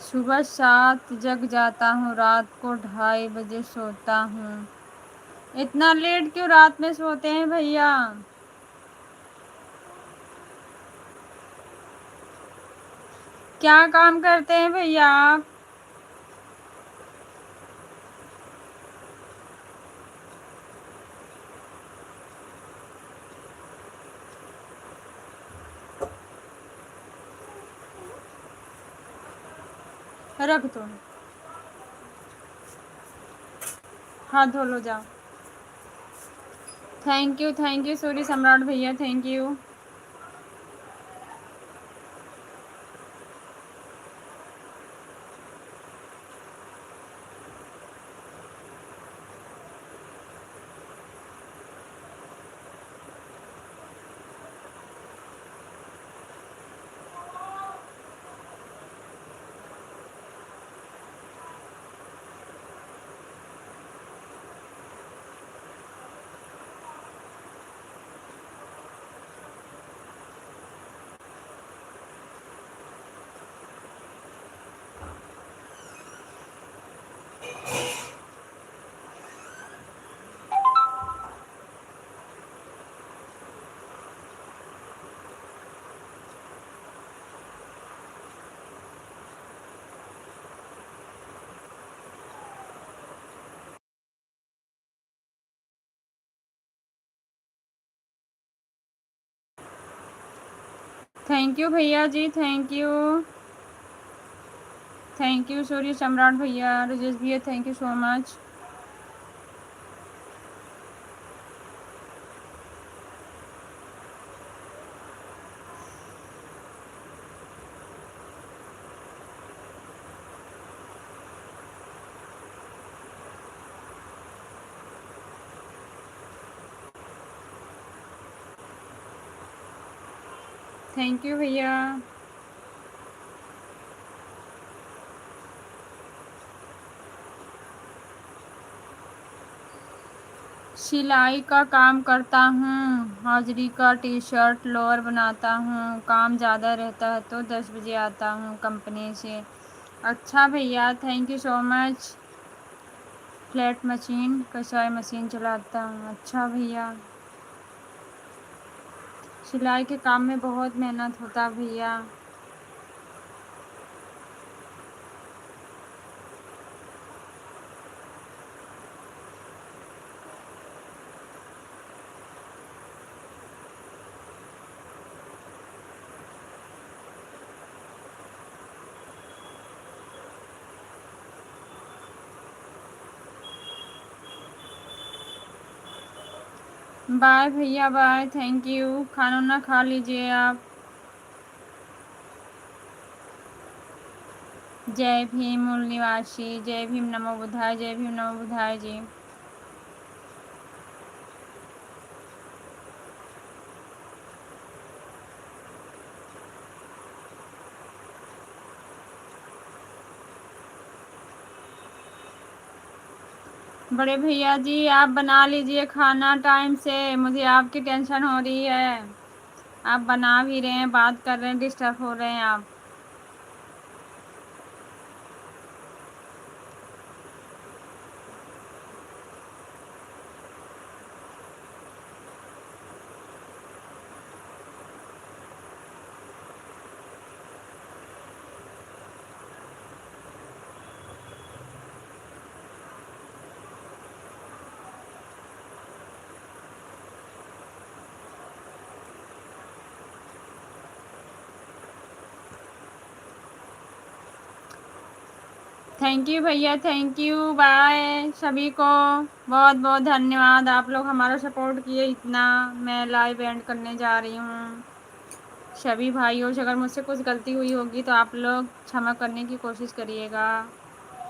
सुबह 7 जग जाता हूँ, रात को 2:30 बजे सोता हूँ। इतना लेट क्यों रात में सोते हैं भैया? क्या काम करते हैं भैया आप? रख दो, हाथ धो लो जाओ। थैंक यू सूर्य सम्राट भैया, थैंक यू। थैंक यू भैया जी, थैंक यू। थैंक यू सूर्य सम्राट भैया, राजेश भैया, thank you so much. Thank you भैया। सिलाई का काम करता हूँ, हाजिरी का टी शर्ट लोअर बनाता हूँ। काम ज़्यादा रहता है तो 10 बजे आता हूँ कंपनी से। अच्छा भैया, thank you so much. Flat machine, कसाई मशीन चलाता हूँ। अच्छा भैया, सिलाई के काम में बहुत मेहनत होता भैया। बाय भैया, बाय, थैंक यू। खाना ना खा लीजिए आप। जय भीम मूल निवासी, जय भीम, नमो बुधाय, जय भीम, नमो बुधाय जी। बड़े भैया जी, आप बना लीजिए खाना टाइम से, मुझे आपकी टेंशन हो रही है। आप बना भी रहे हैं, बात कर रहे हैं, डिस्टर्ब हो रहे हैं आप। थैंक यू भैया, थैंक यू, बाय सभी को। बहुत बहुत धन्यवाद, आप लोग हमारा सपोर्ट किए इतना। मैं लाइव एंड करने जा रही हूँ। सभी भाइयों से अगर मुझसे कुछ गलती हुई होगी तो आप लोग क्षमा करने की कोशिश करिएगा।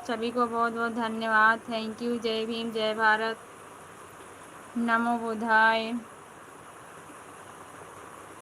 सभी को बहुत बहुत धन्यवाद, थैंक यू। जय भीम, जय भारत, नमो बुधाय।